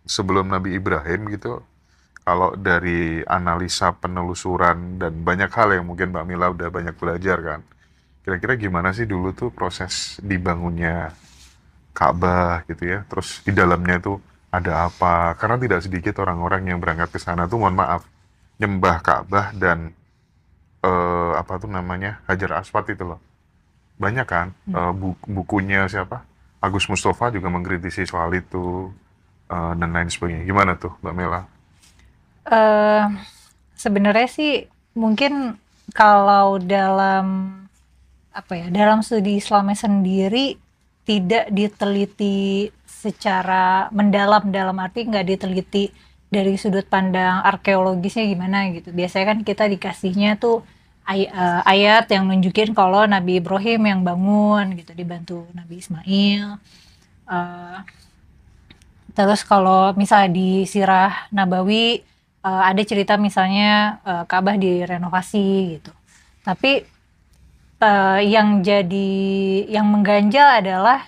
Sebelum Nabi Ibrahim gitu, kalau dari analisa penelusuran dan banyak hal yang mungkin Mbak Mila udah banyak belajar kan, kira-kira gimana sih dulu tuh proses dibangunnya Ka'bah gitu ya, terus di dalamnya itu ada apa? Karena tidak sedikit orang-orang yang berangkat ke sana tuh, mohon maaf, nyembah Ka'bah dan apa tuh namanya, Hajar Aswad itu loh. Banyak kan bukunya siapa? Agus Mustafa juga mengkritisi soal itu dan lain sebagainya. Gimana tuh Mbak Mela? Eh, Sebenarnya sih mungkin kalau dalam studi Islamnya sendiri tidak diteliti secara mendalam, dalam arti nggak diteliti dari sudut pandang arkeologisnya gimana gitu. Biasanya kan kita dikasihnya tuh ayat yang nunjukin kalau Nabi Ibrahim yang bangun gitu, dibantu Nabi Ismail. Eh, Terus kalau misalnya di Sirah Nabawi ada cerita misalnya Ka'bah direnovasi gitu. Tapi yang mengganjal adalah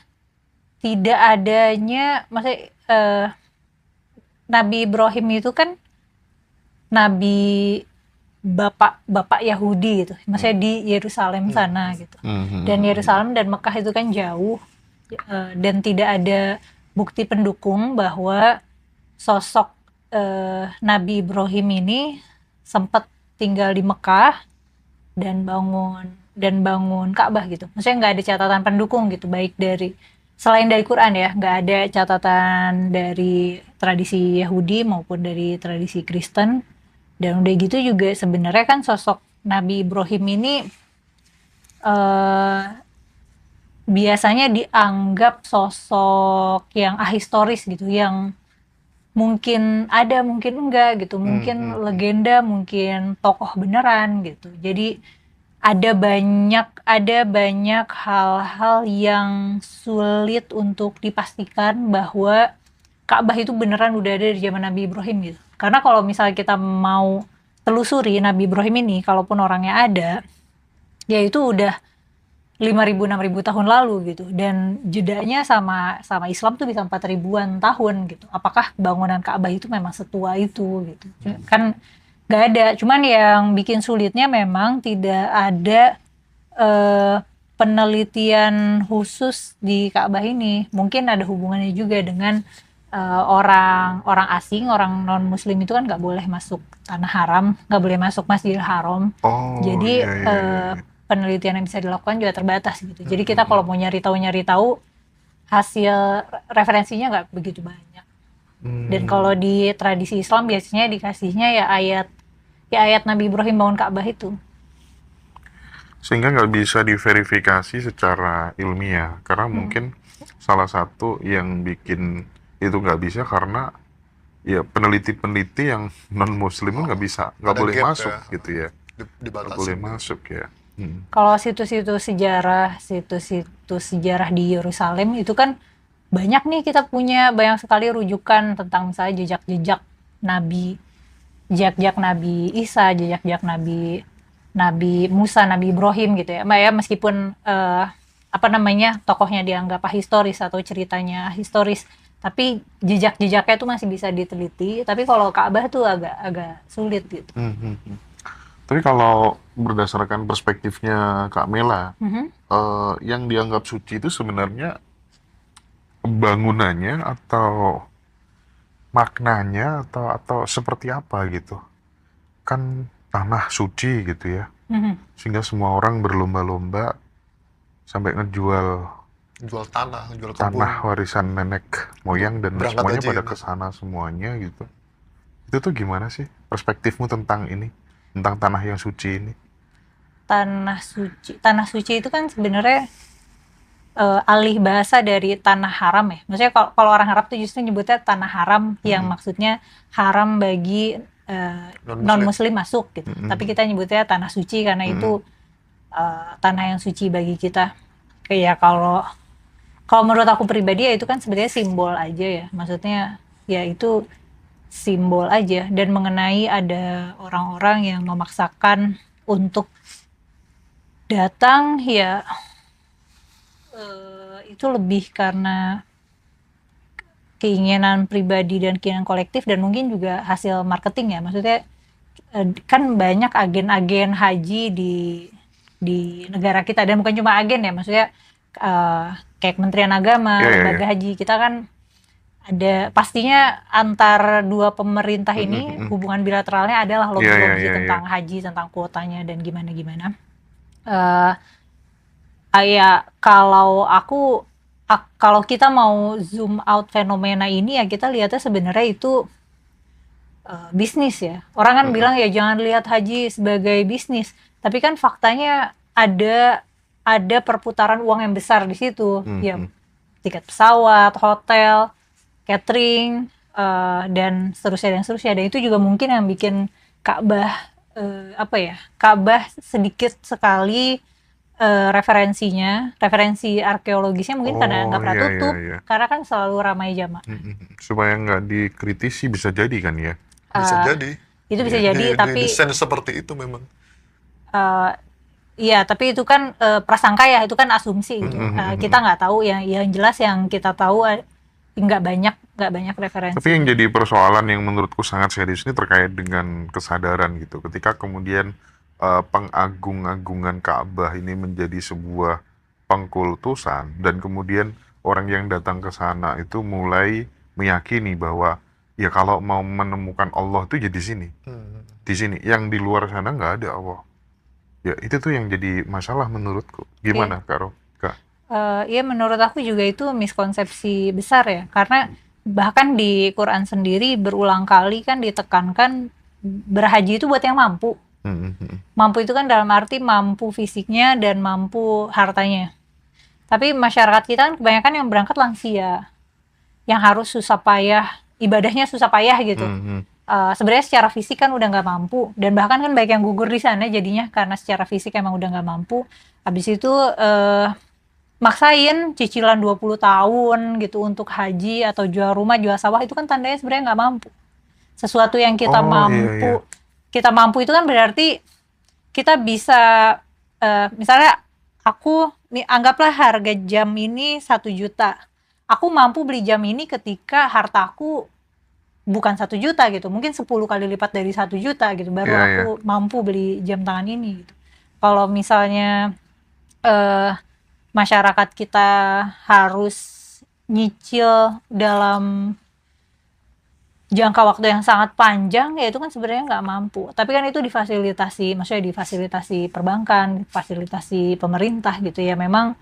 tidak adanya, maksudnya Nabi Ibrahim itu kan nabi bapak Yahudi gitu. Maksudnya di Yerusalem sana gitu. Dan Yerusalem dan Mekah itu kan jauh dan tidak ada bukti pendukung bahwa sosok Nabi Ibrahim ini sempat tinggal di Mekah dan bangun Ka'bah gitu. Maksudnya nggak ada catatan pendukung gitu, baik dari selain dari Quran ya, nggak ada catatan dari tradisi Yahudi maupun dari tradisi Kristen. Dan udah gitu juga sebenarnya kan sosok Nabi Ibrahim ini eh, biasanya dianggap sosok yang ahistoris gitu, yang mungkin ada, mungkin enggak gitu, mungkin legenda, mungkin tokoh beneran gitu. Jadi ada banyak hal-hal yang sulit untuk dipastikan bahwa Ka'bah itu beneran udah ada di zaman Nabi Ibrahim gitu. Karena kalau misalnya kita mau telusuri Nabi Ibrahim ini, kalaupun orangnya ada, ya itu udah 5.000 6.000 tahun lalu gitu, dan jedanya sama sama Islam tuh bisa 4.000-an tahun gitu. Apakah bangunan Ka'bah itu memang setua itu gitu? Kan nggak ada. Cuman yang bikin sulitnya memang tidak ada eh, penelitian khusus di Ka'bah ini. Mungkin ada hubungannya juga dengan orang orang asing, orang non Muslim itu kan nggak boleh masuk tanah haram, nggak boleh masuk Masjidil Haram. Oh Jadi iya iya iya. Iya. penelitian yang bisa dilakukan juga terbatas gitu. Jadi kita kalau mau nyari tahu hasil referensinya nggak begitu banyak. Dan kalau Hmm. di tradisi Islam biasanya dikasihnya ya ayat Nabi Ibrahim bangun Ka'bah itu. Sehingga nggak bisa diverifikasi secara ilmiah. Karena Hmm. mungkin salah satu yang bikin itu nggak bisa karena ya peneliti-peneliti yang non muslim nggak Oh, bisa, nggak ada boleh gap masuk ya, gitu ya, nggak boleh dibatasin gitu. masuk ya. Kalau situs-situs sejarah di Yerusalem itu kan banyak nih, kita punya banyak sekali rujukan tentang misalnya jejak-jejak Nabi, jejak-jejak Nabi Isa, jejak-jejak Nabi Nabi Musa, Nabi Ibrahim gitu ya. Meskipun apa namanya, tokohnya dianggap ahistoris atau ceritanya historis, tapi jejak-jejaknya itu masih bisa diteliti. Tapi kalau Ka'bah tuh agak agak sulit gitu. Tapi kalau berdasarkan perspektifnya Kak Mela, Mhm. yang dianggap suci itu sebenarnya bangunannya atau maknanya atau seperti apa gitu? Kan tanah suci gitu ya, Mhm. sehingga semua orang berlomba-lomba sampai ngejual Jual tanah, jual kebun tanah warisan nenek untuk moyang dan berangkat semuanya haji pada kan. ke sana semuanya gitu. Itu tuh gimana sih perspektifmu tentang ini? Tentang tanah yang suci ini? Tanah suci itu kan sebenarnya alih bahasa dari tanah haram ya. Maksudnya kalau orang Arab tuh justru nyebutnya tanah haram, yang maksudnya haram bagi Non non muslim. muslim masuk gitu. Tapi kita nyebutnya tanah suci karena itu tanah yang suci bagi kita. Kayak kalau kalau menurut aku pribadi ya itu kan sebenarnya simbol aja ya. Maksudnya ya itu simbol aja, dan mengenai ada orang-orang yang memaksakan untuk datang ya itu lebih karena keinginan pribadi dan keinginan kolektif dan mungkin juga hasil marketing ya. Maksudnya kan banyak agen-agen haji di negara kita dan bukan cuma agen ya, maksudnya kayak Kementerian Agama, Iya, iya, lembaga haji kita kan ada pastinya antar dua pemerintah ini hubungan bilateralnya adalah Iya, iya, lobby-lobby iya, tentang haji, tentang kuotanya dan gimana-gimana. Ya kalau kita mau zoom out fenomena ini ya kita lihatnya sebenarnya itu bisnis ya. Orang kan bilang ya jangan lihat haji sebagai bisnis, tapi kan faktanya ada perputaran uang yang besar di situ. Ya tiket pesawat, hotel, catering, dan seterusnya. Dan itu juga mungkin yang bikin Ka'bah Ka'bah sedikit sekali referensi arkeologisnya mungkin karena nggak pernah tutup, karena kan selalu ramai jamaah. Supaya nggak dikritisi bisa jadi kan ya? Bisa jadi. Itu bisa jadi, tapi desain seperti itu memang. Iya, tapi itu kan prasangka ya, itu kan asumsi gitu. Kita nggak tahu, yang jelas yang kita tahu nggak banyak referensi. Tapi yang jadi persoalan yang menurutku sangat serius ini terkait dengan kesadaran gitu. Ketika kemudian pengagung-agungan Ka'bah ini menjadi sebuah pengkultusan dan kemudian orang yang datang ke sana itu mulai meyakini bahwa ya kalau mau menemukan Allah itu ya di sini. Di sini. Yang di luar sana nggak ada Allah. Ya itu tuh yang jadi masalah menurutku. Gimana Kak Ro? Ya menurut aku juga itu miskonsepsi besar ya, karena bahkan di Quran sendiri berulang kali kan ditekankan berhaji itu buat yang mampu. Mampu itu kan dalam arti mampu fisiknya dan mampu hartanya. Tapi masyarakat kita kan kebanyakan yang berangkat lansia, yang harus susah payah, ibadahnya susah payah gitu. Sebenarnya secara fisik kan udah nggak mampu, dan bahkan kan banyak yang gugur di sana jadinya karena secara fisik emang udah nggak mampu. Habis itu maksain cicilan 20 tahun gitu untuk haji atau jual rumah, jual sawah, itu kan tandanya sebenarnya nggak mampu. Sesuatu yang kita mampu. Kita mampu itu kan berarti kita bisa, misalnya anggaplah harga jam ini 1 juta. Aku mampu beli jam ini ketika hartaku bukan 1 juta gitu, mungkin 10 kali lipat dari 1 juta gitu, baru aku mampu beli jam tangan ini gitu. Kalau misalnya masyarakat kita harus nyicil dalam jangka waktu yang sangat panjang, ya itu kan sebenarnya nggak mampu. Tapi kan itu maksudnya difasilitasi perbankan, fasilitasi pemerintah gitu ya. Memang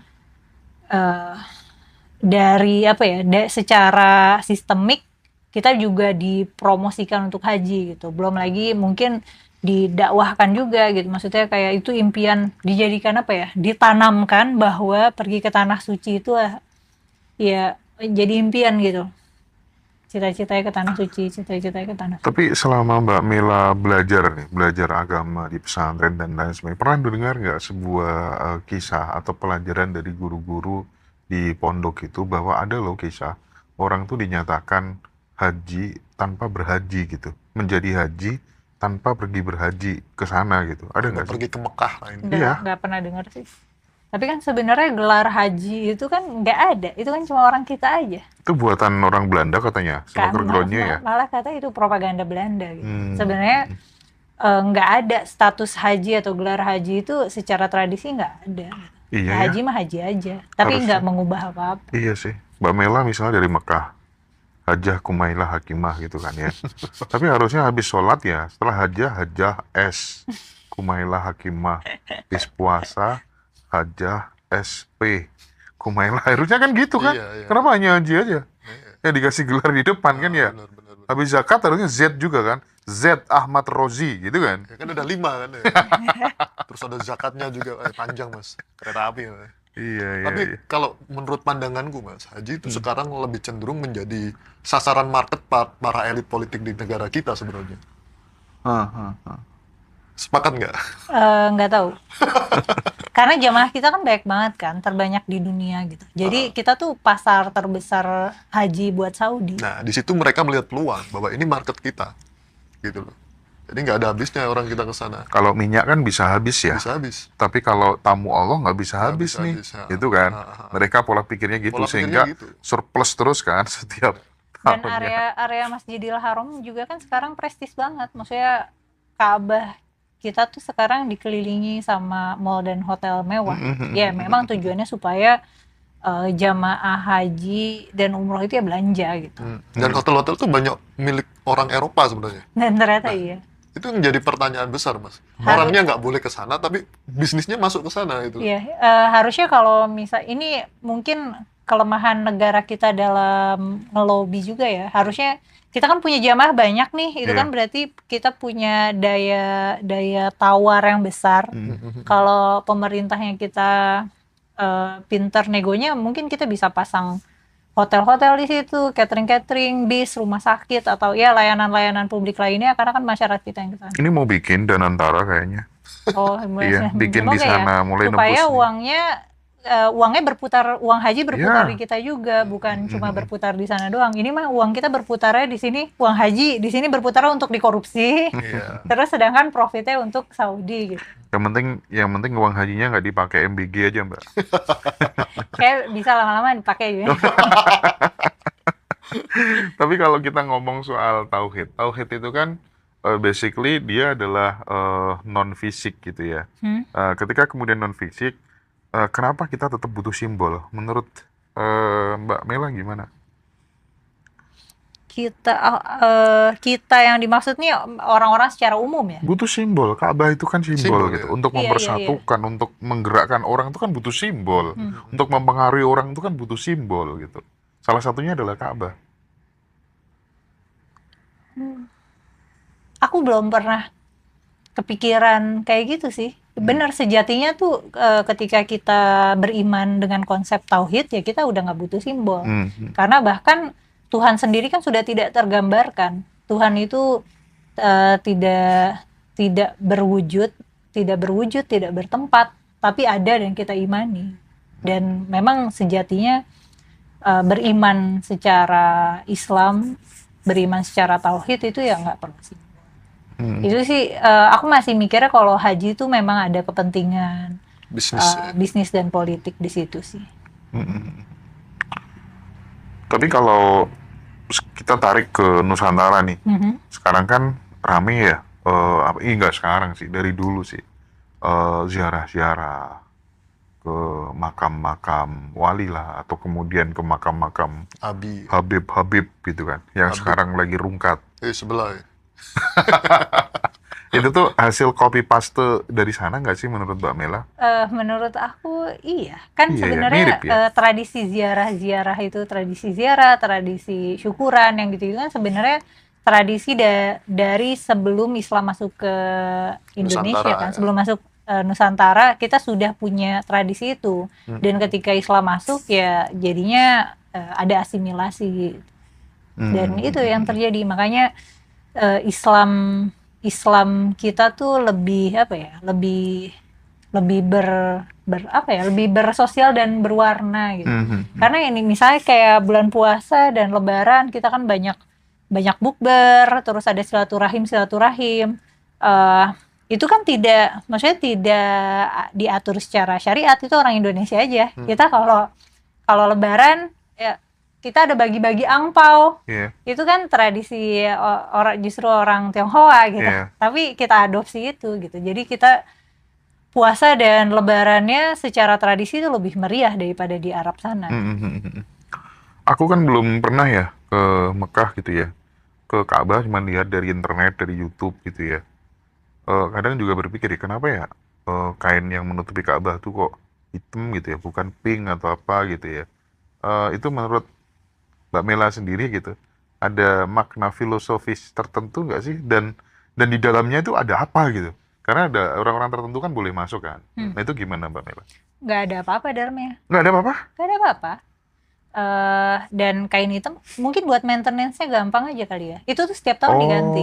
secara sistemik kita juga dipromosikan untuk haji gitu. Belum lagi mungkin didakwahkan juga gitu. Maksudnya kayak itu impian, dijadikan ditanamkan bahwa pergi ke tanah suci itu ya jadi impian gitu. Cita-citanya ke tanah suci. Tapi selama Mbak Mela belajar agama di pesantren dan lain sebagainya, pernah dengar nggak sebuah kisah atau pelajaran dari guru-guru di pondok itu bahwa ada loh kisah orang tuh dinyatakan haji tanpa berhaji gitu, menjadi haji tanpa pergi berhaji ke sana gitu, ada nggak sih? Pergi ke Mekah lah ini. Nggak pernah dengar sih. Tapi kan sebenarnya gelar haji itu kan nggak ada, itu kan cuma orang kita aja. Itu buatan orang Belanda katanya, sama background-nya ya? Malah kata itu propaganda Belanda gitu. Sebenarnya nggak ada status haji atau gelar haji itu secara tradisi nggak ada. Iya, haji mah haji aja, tapi nggak mengubah apa-apa. Iya sih, Mbak Mela misalnya dari Mekah, Hajah Kumailah Hakimah gitu kan ya. Tapi harusnya habis sholat ya, setelah Hajah S Kumailah Hakimah, habis puasa Hajah SP Kumailah, harusnya kan gitu kan. Iya. Kenapa hanya haji aja? Ya dikasih gelar di depan kan ya. Benar. Habis zakat harusnya Z juga kan, Z Ahmad Rozi gitu kan. Ya, kan udah 5 kan ya. Terus ada zakatnya juga, panjang mas, kereta api. Iya. Tapi kalau menurut pandanganku mas, haji itu sekarang lebih cenderung menjadi sasaran market para elit politik di negara kita sebenarnya. Sepakat nggak? Nggak tahu. Karena jamaah kita kan banyak banget kan, terbanyak di dunia gitu. Jadi kita tuh pasar terbesar haji buat Saudi. Nah, di situ mereka melihat peluang bahwa ini market kita, gitu loh. Jadi nggak ada habisnya orang kita ke sana. Kalau minyak kan bisa habis ya, Bisa habis. tapi kalau tamu Allah nggak bisa Nggak habis bisa nih, habis, ya. gitu kan? Ah. Mereka pola pikirnya gitu, Pola pikirnya sehingga gitu. surplus terus kan setiap Dan tahunnya. area Masjidil Haram juga kan sekarang prestis banget. Maksudnya Ka'bah kita tuh sekarang dikelilingi sama mall dan hotel mewah. Ya memang tujuannya supaya jamaah haji dan umroh itu ya belanja gitu. Dan hotel-hotel tuh banyak milik orang Eropa sebenarnya. Dan ternyata iya. Itu yang menjadi pertanyaan besar, Mas. Orangnya nggak boleh ke sana, tapi bisnisnya masuk ke sana itu. Iya, harusnya kalau misal ini mungkin kelemahan negara kita dalam ngelobi juga ya. Harusnya kita kan punya jamaah banyak nih, itu Iya. kan berarti kita punya daya tawar yang besar. Kalau pemerintahnya kita pinter negonya, mungkin kita bisa pasang hotel-hotel di situ, catering-catering, bis, rumah sakit, atau ya layanan-layanan publik lainnya, karena kan masyarakat kita yang ke sana. Ini mau bikin Danantara kayaknya. Oh, Iya, bikin di semoga ya. sana, mulai Supaya nembus nih. uangnya berputar, uang haji berputar Ya. di kita juga, bukan cuma berputar di sana doang. Ini mah uang kita berputarnya di sini, uang haji di sini berputar untuk dikorupsi, Iya. terus sedangkan profitnya untuk Saudi gitu. Yang penting uang hajinya nggak dipakai MBG aja, Mbak. Kayak bisa lama-lama dipakai juga. Tapi kalau kita ngomong soal tauhid itu kan basically dia adalah non fisik gitu ya. Ketika kemudian non fisik, kenapa kita tetap butuh simbol? Menurut Mbak Mela gimana? Kita yang dimaksud nih orang-orang secara umum ya. Butuh simbol. Ka'bah itu kan simbol Simbol, gitu. ya. Untuk Iya, mempersatukan, untuk menggerakkan orang itu kan butuh simbol. Untuk mempengaruhi orang itu kan butuh simbol gitu. Salah satunya adalah Ka'bah. Aku belum pernah kepikiran kayak gitu sih. Benar, sejatinya tuh ketika kita beriman dengan konsep tauhid ya kita udah nggak butuh simbol. Karena bahkan Tuhan sendiri kan sudah tidak tergambarkan. Tuhan itu tidak berwujud, tidak bertempat, tapi ada dan kita imani. Dan memang sejatinya beriman secara Islam, beriman secara tauhid itu ya nggak perlu simbol. Itu sih aku masih mikirnya kalau haji itu memang ada kepentingan bisnis dan politik di situ sih. Tapi kalau kita tarik ke Nusantara nih, sekarang kan rame ya, enggak sekarang sih, dari dulu sih, ziarah-ziarah ke makam-makam wali lah, atau kemudian ke makam-makam Abi. Habib gitu kan, yang Habib. sekarang lagi rungkat. Sebelah ya. Itu tuh hasil copy paste dari sana nggak sih menurut Mbak Mela? Menurut aku iya, kan Iya ya, sebenarnya mirip ya. tradisi ziarah itu tradisi ziarah, tradisi syukuran yang gitu kan sebenarnya tradisi dari sebelum Islam masuk ke Indonesia Nusantara, kan, ya. sebelum masuk Nusantara kita sudah punya tradisi itu. Dan ketika Islam masuk ya jadinya ada asimilasi dan itu yang terjadi. Makanya Islam kita tuh lebih apa ya, lebih lebih bersosial dan berwarna gitu. Karena ini misalnya kayak bulan puasa dan lebaran kita kan banyak bukber, terus ada silaturahim. Itu kan maksudnya tidak diatur secara syariat, itu orang Indonesia aja. Kita kalau lebaran ya kita ada bagi-bagi angpau. Itu kan tradisi justru orang Tionghoa gitu. Tapi kita adopsi itu gitu. Jadi kita puasa dan lebarannya secara tradisi itu lebih meriah daripada di Arab sana. Aku kan belum pernah ya ke Mekah gitu ya. Ke Ka'bah cuma lihat dari internet, dari YouTube gitu ya. Kadang juga berpikir ya, kenapa ya kain yang menutupi Ka'bah tuh kok hitam gitu ya, bukan pink atau apa gitu ya. Itu menurut Mbak Mela sendiri gitu, ada makna filosofis tertentu nggak sih? Dan di dalamnya itu ada apa gitu? Karena ada orang-orang tertentu kan boleh masuk kan. Nah itu gimana Mbak Mela? Nggak ada apa-apa dalamnya. Nggak ada apa-apa? Nggak ada apa-apa. Dan kain hitam mungkin buat maintenance-nya gampang aja kali ya. Itu tuh setiap tahun diganti.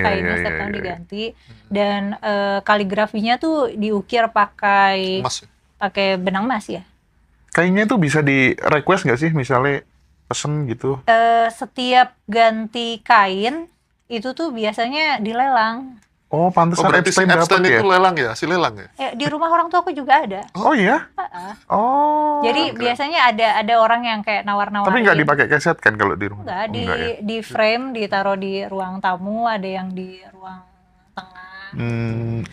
Kainnya setiap tahun diganti. Dan kaligrafinya tuh diukir pakai benang emas ya. Kainnya tuh bisa di request nggak sih, misalnya pesen gitu? Setiap ganti kain itu tuh biasanya dilelang. Oh, Oh, pantesan berarti si Epstein dapat Epstein ya? itu lelang ya, si lelang ya? Di rumah orang tua aku juga ada. Oh iya? Heeh. Oh. Jadi keren. biasanya ada orang yang kayak nawar-nawarin. Tapi nggak dipakai keset kan kalau di rumah? Enggak, Oh, enggak ya? di frame, ditaruh di ruang tamu, ada yang di ruang tengah.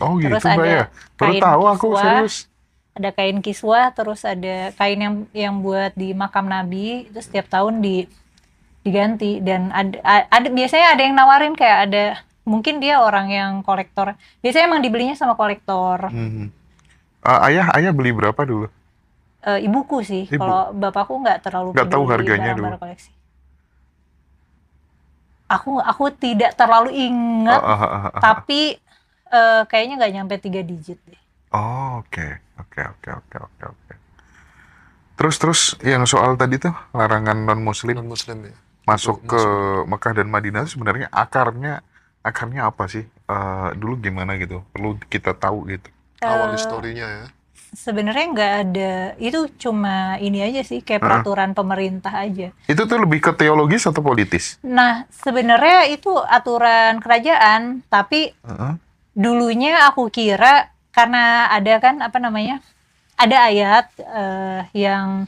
Oh Terus gitu Mbak ada ya? Baru kain tahu aku, kiswah. serius. Ada kain kiswah, terus ada kain yang buat di makam Nabi, itu setiap tahun diganti. Dan ada biasanya ada yang nawarin, kayak ada, mungkin dia orang yang kolektor. Biasanya emang dibelinya sama kolektor. Ayah beli berapa dulu? Ibuku sih, Ibu? kalau bapakku nggak terlalu Nggak tahu peduli harganya barang-barang koleksi. Aku tidak terlalu ingat, tapi kayaknya nggak nyampe 3 digit deh. Oh, oke. Terus yang soal tadi tuh larangan non-muslim Non-muslim ya. masuk Itu ke masuk. Mekah dan Madinah itu sebenarnya akarnya apa sih? Dulu gimana gitu? Perlu kita tahu gitu. Awal historinya ya. Sebenarnya nggak ada, itu cuma ini aja sih, kayak peraturan pemerintah aja. Itu tuh lebih ke teologis atau politis? Nah, sebenarnya itu aturan kerajaan, tapi dulunya aku kira karena ada kan apa namanya, ada ayat yang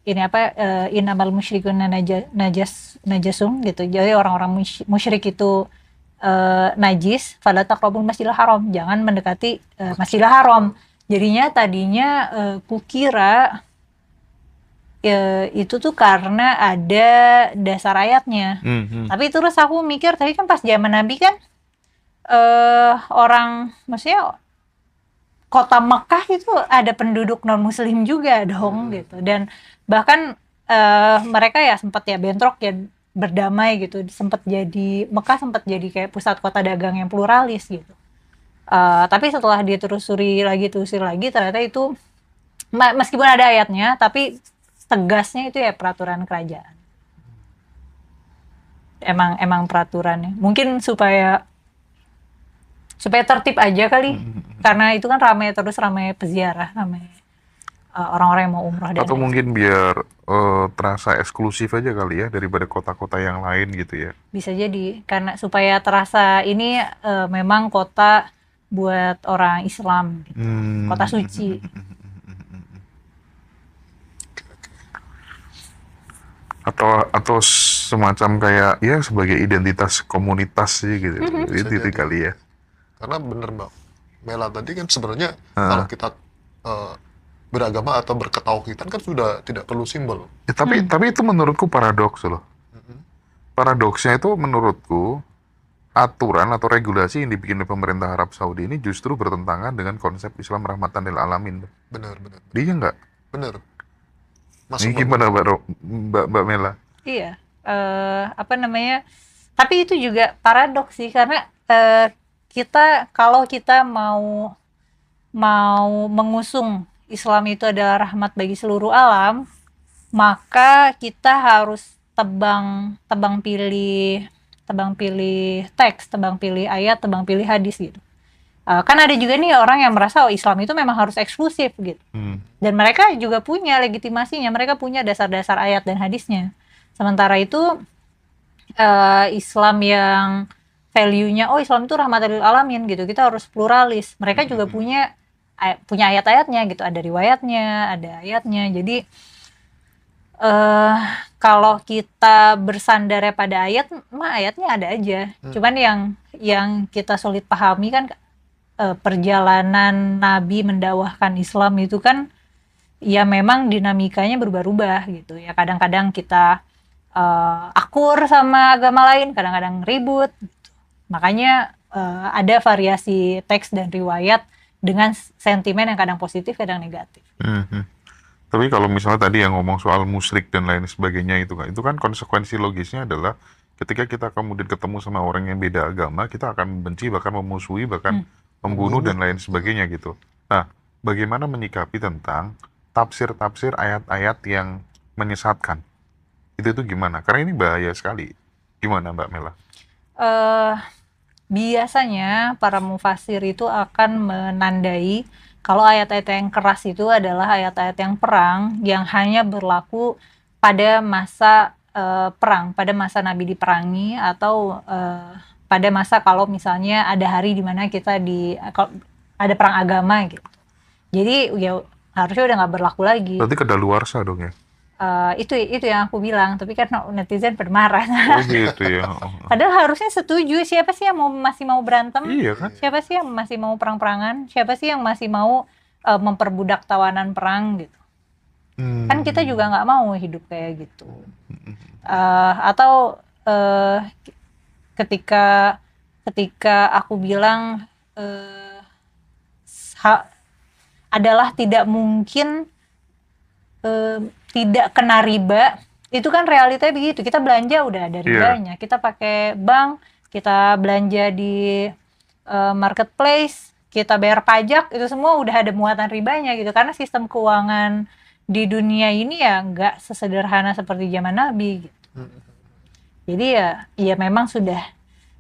ini apa, innamal musyrikuna najasum gitu. Jadi orang-orang musyrik itu najis, fala taqrabul masjidil haram, jangan mendekati Masjidil Haram. Tadinya kukira itu tuh karena ada dasar ayatnya. Tapi terus aku mikir, tadi kan pas zaman Nabi kan maksudnya kota Mekah itu ada penduduk non muslim juga dong gitu, dan bahkan mereka ya sempat ya bentrok ya, berdamai gitu, Mekah sempat jadi kayak pusat kota dagang yang pluralis gitu. Tapi setelah dia telusuri lagi ternyata itu meskipun ada ayatnya, tapi tegasnya itu ya peraturan kerajaan. Emang peraturannya mungkin supaya tertib aja kali, karena itu kan ramai peziarah, ramai orang-orang yang mau umroh dan atau mungkin biar terasa eksklusif aja kali ya daripada kota-kota yang lain gitu ya. Bisa jadi, karena supaya terasa ini memang kota buat orang Islam gitu. Kota suci. Atau semacam kayak ya sebagai identitas komunitas sih gitu. Itu kali ya. Karena bener Mbak Mela tadi kan sebenarnya kalau kita beragama atau berketauhidan kan sudah tidak perlu simbol. Ya, tapi itu menurutku paradoks loh. Paradoksnya itu menurutku aturan atau regulasi yang dibikin oleh pemerintah Arab Saudi ini justru bertentangan dengan konsep Islam rahmatan lil alamin. Benar. Dia nggak? Benar. Ini gimana Mbak Mela? Iya, apa namanya? Tapi itu juga paradoks sih, karena kalau kita mau mengusung Islam itu adalah rahmat bagi seluruh alam, maka kita harus tebang pilih teks, tebang pilih ayat, tebang pilih hadis gitu. Kan ada juga nih orang yang merasa Islam itu memang harus eksklusif gitu. Dan mereka juga punya legitimasinya, mereka punya dasar-dasar ayat dan hadisnya. Sementara itu Islam yang value-nya Islam itu rahmatan lil alamin gitu, kita harus pluralis. Mereka juga punya ayat-ayatnya gitu, ada riwayatnya, ada ayatnya. Jadi kalau kita bersandarnya pada ayat, ayatnya ada aja. Cuman yang kita sulit pahami kan perjalanan Nabi mendakwahkan Islam itu kan ya memang dinamikanya berubah-ubah gitu ya. Kadang-kadang kita akur sama agama lain, kadang-kadang ribut gitu. Makanya ada variasi teks dan riwayat dengan sentimen yang kadang positif, kadang negatif. Tapi kalau misalnya tadi yang ngomong soal musyrik dan lain sebagainya itu kan konsekuensi logisnya adalah ketika kita kemudian ketemu sama orang yang beda agama, kita akan membenci, bahkan memusuhi, bahkan membunuh dan lain sebagainya gitu. Nah, bagaimana menyikapi tentang tafsir-tafsir ayat-ayat yang menyesatkan? Itu gimana? Karena ini bahaya sekali. Gimana Mbak Mela? Biasanya para mufasir itu akan menandai kalau ayat-ayat yang keras itu adalah ayat-ayat yang perang, yang hanya berlaku pada masa perang, pada masa Nabi diperangi, atau pada masa kalau misalnya ada hari di mana kita kalau ada perang agama gitu. Jadi ya harusnya udah nggak berlaku lagi. Berarti kedaluarsa dong ya? Itu yang aku bilang, tapi kan netizen bermarah. Oh gitu ya. Padahal harusnya setuju. Siapa sih yang masih mau berantem? Iya kan? Siapa sih yang masih mau perang-perangan? Siapa sih yang masih mau memperbudak tawanan perang gitu? Kan kita juga nggak mau hidup kayak gitu. Atau ketika aku bilang adalah tidak mungkin tidak kena riba, itu kan realitanya begitu. Kita belanja udah ada ribanya. Kita pakai bank, kita belanja di marketplace, kita bayar pajak, itu semua udah ada muatan ribanya gitu. Karena sistem keuangan di dunia ini ya nggak sesederhana seperti zaman Nabi gitu. Jadi ya memang sudah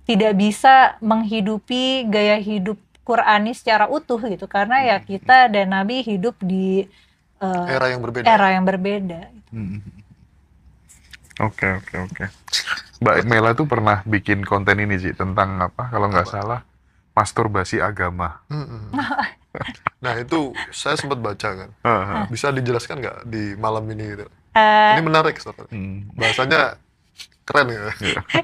tidak bisa menghidupi gaya hidup Qurani secara utuh gitu, karena ya kita dan Nabi hidup di era yang berbeda. Oke. Mbak Mela tuh pernah bikin konten ini sih tentang apa? Kalau nggak salah, masturbasi agama. Nah itu saya sempat baca kan. Bisa dijelaskan nggak di malam ini gitu? Ini menarik soalnya. Bahasanya keren ya.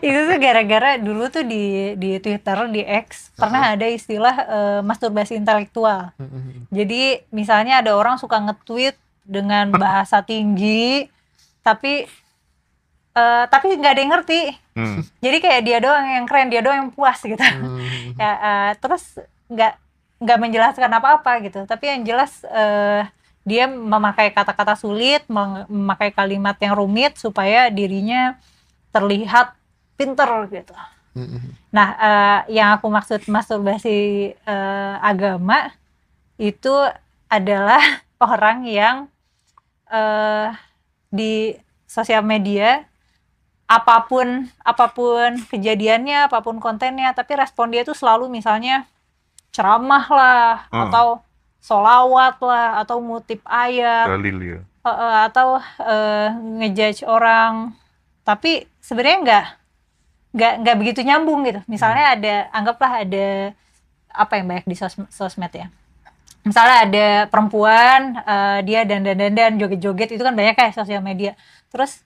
Itu tuh gara-gara dulu tuh di Twitter, di X pernah ada istilah masturbasi intelektual. Jadi misalnya ada orang suka nge-tweet dengan bahasa tinggi, tapi nggak ada yang ngerti. Jadi kayak dia doang yang keren, dia doang yang puas gitu. Terus nggak menjelaskan apa-apa gitu. Tapi yang jelas dia memakai kata-kata sulit, memakai kalimat yang rumit supaya dirinya terlihat pinter gitu. Nah, yang aku maksud masturbasi agama itu adalah orang yang di sosial media apapun kejadiannya, apapun kontennya, tapi respon dia tuh selalu misalnya ceramah lah, atau sholawat lah, atau ngutip ayat, dalil ya. Atau ngejudge orang, tapi sebenarnya nggak begitu nyambung gitu. Misalnya anggaplah ada apa yang banyak di sosmed ya. Misalnya ada perempuan, dia dandan joget-joget, itu kan banyak kayak sosial media. Terus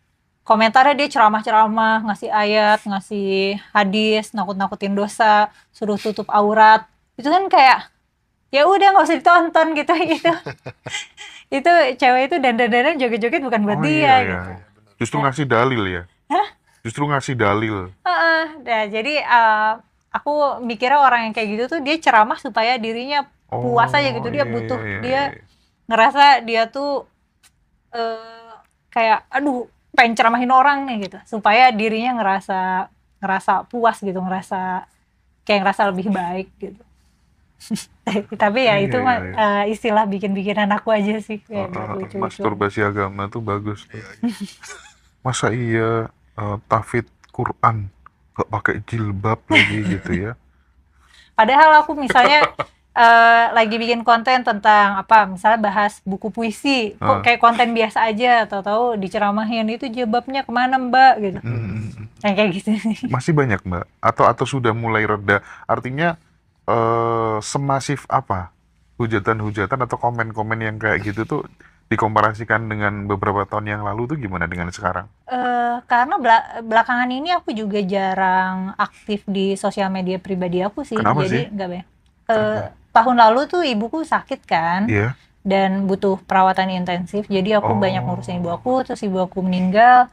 komentarnya dia ceramah-ceramah, ngasih ayat, ngasih hadis, nakut-nakutin dosa, suruh tutup aurat. Itu kan kayak ya udah nggak usah ditonton gitu. Itu cewek itu dandan joget-joget bukan buat dia gitu. Justru ngasih dalil ya. Justru ngasih dalil. Nah, jadi aku mikirnya orang yang kayak gitu tuh dia ceramah supaya dirinya puas aja gitu. Dia butuh, dia ngerasa dia tuh kayak aduh pengen ceramahin orang nih gitu, supaya dirinya ngerasa puas gitu, ngerasa lebih baik gitu. Tapi ya itu mah istilah bikin-bikinan aku aja sih. Masturbasi agama tuh bagus tuh. Masa iya tahfidz Quran gak pakai jilbab lagi gitu ya. Padahal aku misalnya lagi bikin konten tentang apa, misalnya bahas buku puisi, kok kayak konten biasa aja, tahu-tahu diceramahin itu jilbabnya kemana Mbak gitu. Kayak gitu. Masih banyak Mbak? Atau sudah mulai reda? Artinya semasif apa hujatan-hujatan atau komen-komen yang kayak gitu tuh dikomparasikan dengan beberapa tahun yang lalu tuh gimana dengan sekarang? Karena belakangan ini aku juga jarang aktif di sosial media pribadi aku sih. Kenapa jadi sih? nggak banyak. Tahun lalu tuh ibuku sakit kan, dan butuh perawatan intensif. Jadi aku banyak ngurusin ibu aku, terus ibu aku meninggal.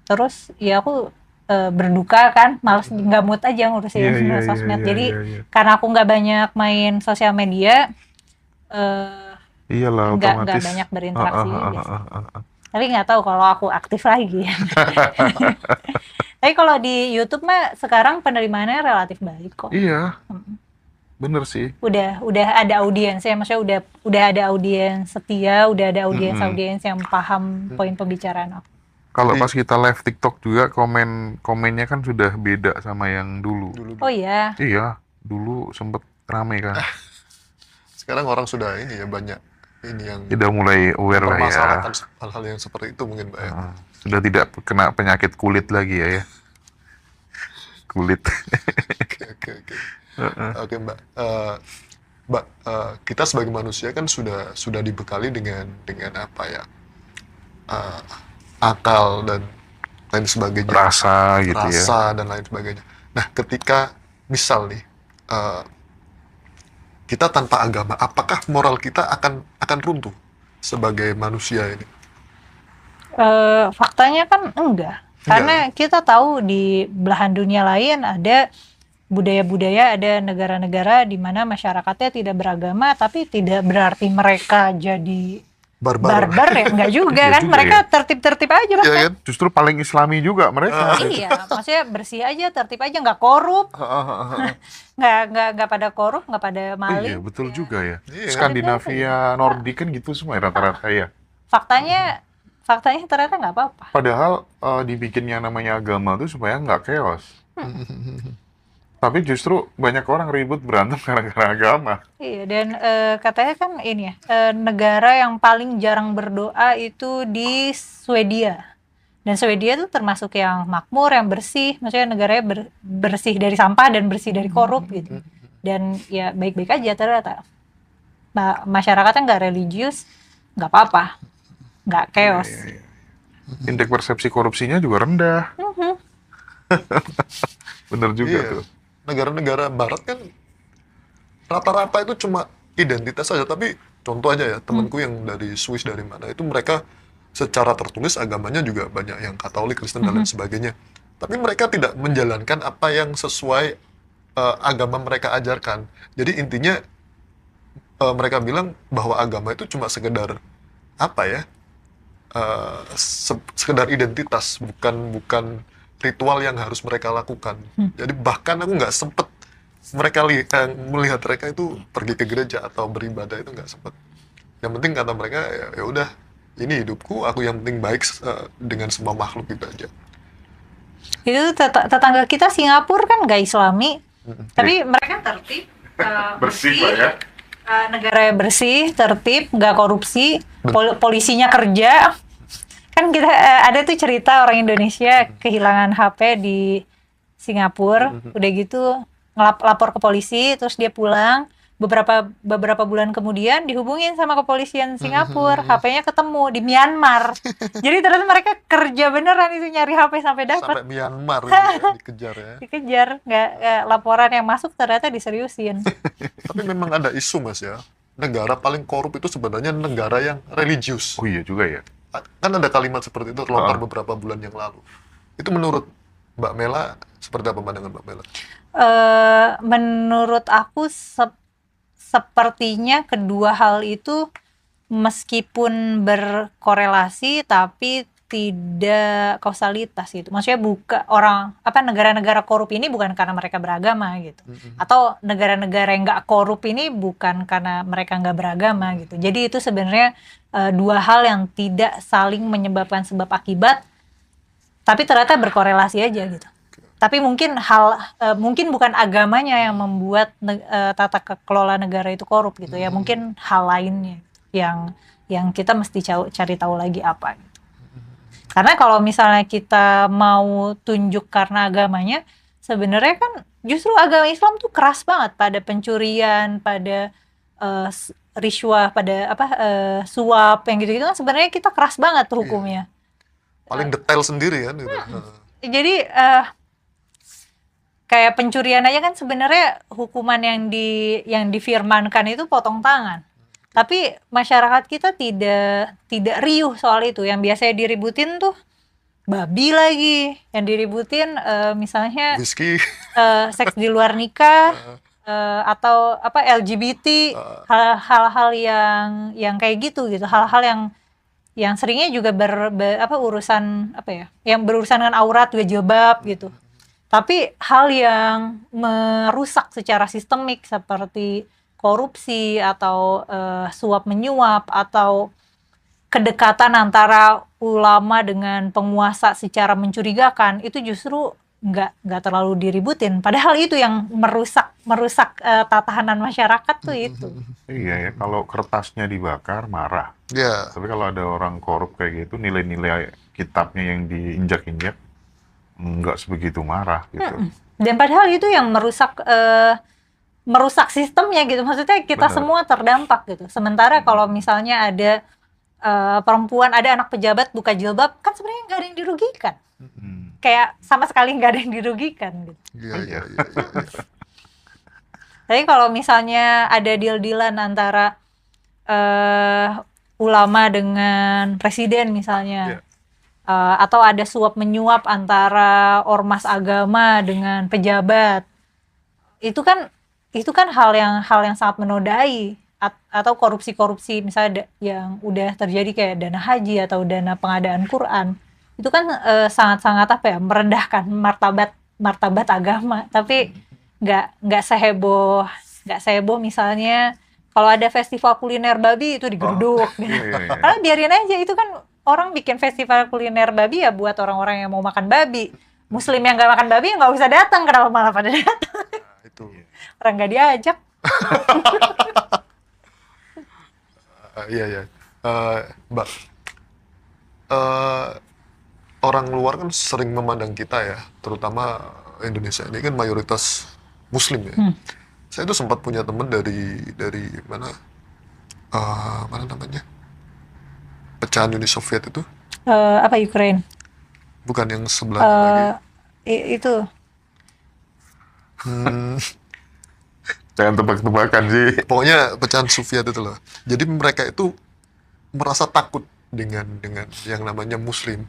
Terus ya aku berduka kan, males nggak mood aja ngurusin sosmed. Jadi karena aku nggak banyak main sosial media, iyalah nggak otomatis banyak berinteraksi. Tapi nggak tahu kalau aku aktif lagi. Tapi kalau di YouTube mah sekarang penerimaannya relatif baik kok. Iya, bener sih. Udah ada audiensnya, maksudnya udah ada audiens setia, udah ada audiens yang paham poin pembicaraan aku. Kalau pas kita live TikTok juga komennya kan sudah beda sama yang dulu. Oh iya. Iya, dulu sempet rame kan. Sekarang orang sudah ini ya banyak ini yang Udah mulai aware lah ya. mempermasalahkan hal-hal yang seperti itu mungkin Mbak ya. Sudah tidak kena penyakit kulit lagi ya. Kulit. Oke, Mbak. Mbak, kita sebagai manusia kan sudah dibekali dengan apa ya? Akal dan lain sebagainya. Rasa gitu ya. Rasa dan lain sebagainya. Nah, ketika misal nih kita tanpa agama, apakah moral kita akan runtuh sebagai manusia ini? Faktanya kan enggak. Karena kita tahu di belahan dunia lain ada budaya-budaya, ada negara-negara di mana masyarakatnya tidak beragama, tapi tidak berarti mereka jadi barbar ya, enggak juga kan. juga Mereka ya. tertib-tertib aja bahkan. Iya kan? Justru paling islami juga mereka. Iya, maksudnya bersih aja, tertib aja, nggak korup, nggak pada korup, nggak pada maling. Iya, betul juga ya. Iya. Skandinavia, Nordik kan gitu semua ya, rata-rata ya. Faktanya ternyata nggak apa-apa. Padahal dibikinnya namanya agama tuh supaya nggak chaos. Tapi justru banyak orang ribut berantem gara-gara agama. Iya, dan katanya kan ini ya, negara yang paling jarang berdoa itu di Swedia. Dan Swedia tuh termasuk yang makmur, yang bersih, maksudnya negaranya bersih dari sampah dan bersih dari korup gitu. Dan ya baik-baik aja ternyata. Masyarakatnya nggak religius, nggak apa-apa, nggak chaos. Iya. Indeks persepsi korupsinya juga rendah. Bener juga tuh. Negara-negara barat kan rata-rata itu cuma identitas saja, tapi contoh aja ya, temanku yang dari Swiss dari mana, itu mereka secara tertulis agamanya juga banyak yang Katolik, Kristen dan lain sebagainya. Tapi mereka tidak menjalankan apa yang sesuai agama mereka ajarkan. Jadi intinya mereka bilang bahwa agama itu cuma sekedar apa ya? Sekedar identitas, bukan ritual yang harus mereka lakukan. Jadi bahkan aku nggak sempet melihat mereka itu pergi ke gereja atau beribadah, itu nggak sempet. Yang penting kata mereka ya udah, ini hidupku, aku yang penting baik dengan semua makhluk itu aja. Itu tetangga kita Singapura kan nggak Islami, tapi mereka tertib, Bersih Pak ya. Negaranya bersih, tertib, nggak korupsi, polisinya kerja. Kan kita ada tuh cerita orang Indonesia kehilangan HP di Singapura, udah gitu lapor ke polisi, terus dia pulang, beberapa bulan kemudian dihubungin sama kepolisian Singapura, HP-nya ketemu di Myanmar. Jadi ternyata mereka kerja beneran itu nyari HP sampai dapat. Sampai Myanmar gitu ya, dikejar ya. Dikejar, nggak laporan yang masuk ternyata diseriusin. Tapi memang ada isu Mas ya, negara paling korup itu sebenarnya negara yang religius. Oh iya juga ya. Kan ada kalimat seperti itu terlontar beberapa bulan yang lalu. Itu menurut Mbak Mela seperti apa pandangan Mbak Mela? Menurut aku sepertinya kedua hal itu meskipun berkorelasi tapi tidak kausalitas gitu. Maksudnya negara-negara korup ini bukan karena mereka beragama gitu. Atau negara-negara yang nggak korup ini bukan karena mereka nggak beragama gitu. Jadi itu sebenarnya dua hal yang tidak saling menyebabkan sebab akibat, tapi ternyata berkorelasi aja gitu. Tapi mungkin mungkin bukan agamanya yang membuat tata kelola negara itu korup gitu ya. Mungkin hal lainnya yang kita mesti cari tahu lagi apa gitu. Karena kalau misalnya kita mau tunjuk karena agamanya, sebenarnya kan justru agama Islam tuh keras banget pada pencurian, pada rishwah, pada suap yang gitu-gitu kan sebenarnya kita keras banget tuh hukumnya. Paling detail sendiri kan gitu. Jadi kayak pencurian aja kan sebenarnya hukuman yang difirmankan itu potong tangan. Tapi masyarakat kita tidak riuh soal itu. Yang biasanya diributin tuh babi lagi, yang diributin misalnya Whisky, seks di luar nikah, atau LGBT, hal-hal yang kayak gitu, hal-hal yang seringnya juga urusan yang berurusan dengan aurat, juga jilbab gitu. Tapi hal yang merusak secara sistemik seperti korupsi atau suap menyuap atau kedekatan antara ulama dengan penguasa secara mencurigakan, itu justru nggak terlalu diributin. Padahal itu yang merusak tatanan masyarakat tuh itu. Iya ya, kalau kertasnya dibakar marah. Ya, Tapi kalau ada orang korup kayak gitu, nilai-nilai kitabnya yang diinjak-injak nggak sebegitu marah gitu. Dan padahal itu yang merusak sistemnya gitu. Maksudnya kita Benar. semua terdampak gitu. Sementara kalau misalnya ada perempuan, ada anak pejabat buka jilbab, kan sebenarnya nggak ada yang dirugikan. Kayak sama sekali nggak ada yang dirugikan gitu. iya. Tapi kalau misalnya ada deal-dealan antara ulama dengan presiden misalnya, atau ada suap menyuap antara ormas agama dengan pejabat, itu kan hal yang sangat menodai. Atau korupsi-korupsi misalnya yang udah terjadi kayak dana haji atau dana pengadaan Quran, itu kan sangat-sangat merendahkan martabat agama. Tapi nggak seheboh misalnya kalau ada festival kuliner babi itu digeruduk gitu. Iya. Karena biarin aja, itu kan orang bikin festival kuliner babi ya buat orang-orang yang mau makan babi. Muslim yang nggak makan babi nggak usah datang, kenapa malah pada datang? Nah, itu. Orang nggak diajak. Iya. Mbak, orang luar kan sering memandang kita ya, terutama Indonesia ini kan mayoritas Muslim ya. Saya tuh sempat punya teman dari mana namanya, pecahan Uni Soviet itu, Ukraine? bukan yang sebelahnya lagi. Itu Jangan tebak-tebakan sih. Pokoknya pecahan Soviet itu loh. Jadi mereka itu merasa takut dengan yang namanya Muslim.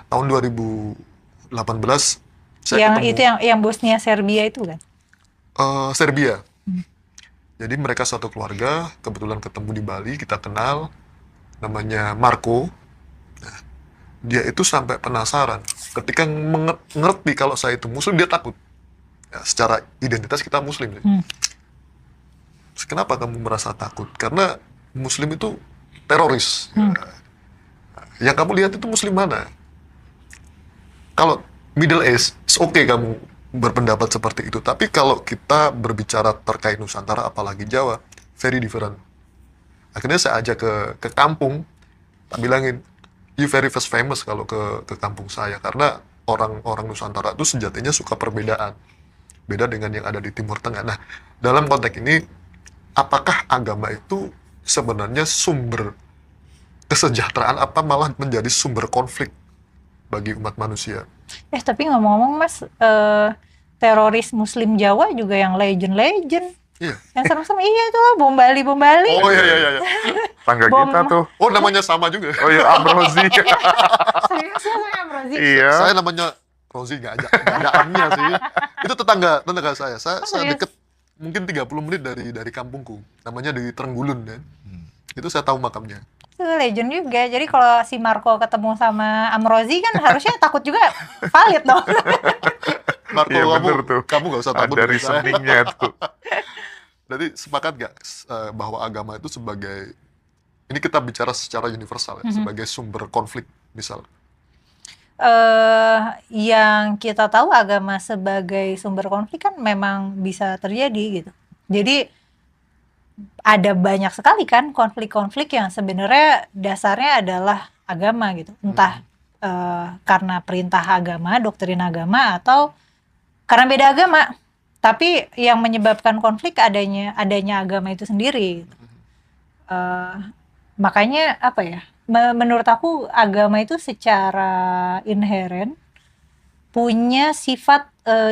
Tahun 2018 saya ketemu itu yang Bosnia Serbia itu kan. Serbia. Jadi mereka satu keluarga, kebetulan ketemu di Bali, kita kenal, namanya Marco. Nah, dia itu sampai penasaran. Ketika mengerti kalau saya itu Muslim, dia takut. Ya, secara identitas kita Muslim. Terus kenapa kamu merasa takut? Karena Muslim itu teroris. Ya. Yang kamu lihat itu Muslim mana? Kalau Middle East, oke kamu berpendapat seperti itu. Tapi kalau kita berbicara terkait Nusantara, apalagi Jawa, very different. Akhirnya saya ajak ke kampung, tak bilangin, you very famous kalau ke kampung saya. Karena orang-orang Nusantara itu sejatinya suka perbedaan. Beda dengan yang ada di Timur Tengah. Nah, dalam konteks ini, apakah agama itu sebenarnya sumber kesejahteraan apa malah menjadi sumber konflik bagi umat manusia? Tapi ngomong-ngomong Mas, teroris Muslim Jawa juga yang legend. Iya. Yang serem-serem, iya itu loh, bom Bali. Oh iya. Tangga Bom. kita tuh. Oh, namanya sama juga. Oh iya, Amrozi. Serius ya saya Amrozi? Iya. Saya namanya Rozi, nggak ada amnya sih. Itu tetangga saya. Saya serius? deket mungkin 30 menit dari kampungku. Namanya di Trenggulun kan. Itu saya tahu makamnya. Itu legend juga. Jadi kalau si Marco ketemu sama Amrozi kan harusnya takut juga, valid dong. Marco, Iya, bener tuh. kamu nggak usah takut Ada dari saya. reasoningnya tuh. Jadi sepakat nggak bahwa agama itu sebagai, ini kita bicara secara universal ya, sebagai sumber konflik misal? Yang kita tahu agama sebagai sumber konflik kan memang bisa terjadi gitu. Jadi ada banyak sekali kan konflik-konflik yang sebenarnya dasarnya adalah agama gitu. Entah karena perintah agama, doktrin agama, atau karena beda agama. Tapi yang menyebabkan konflik adanya agama itu sendiri. Makanya apa ya? Menurut aku agama itu secara inheren punya sifat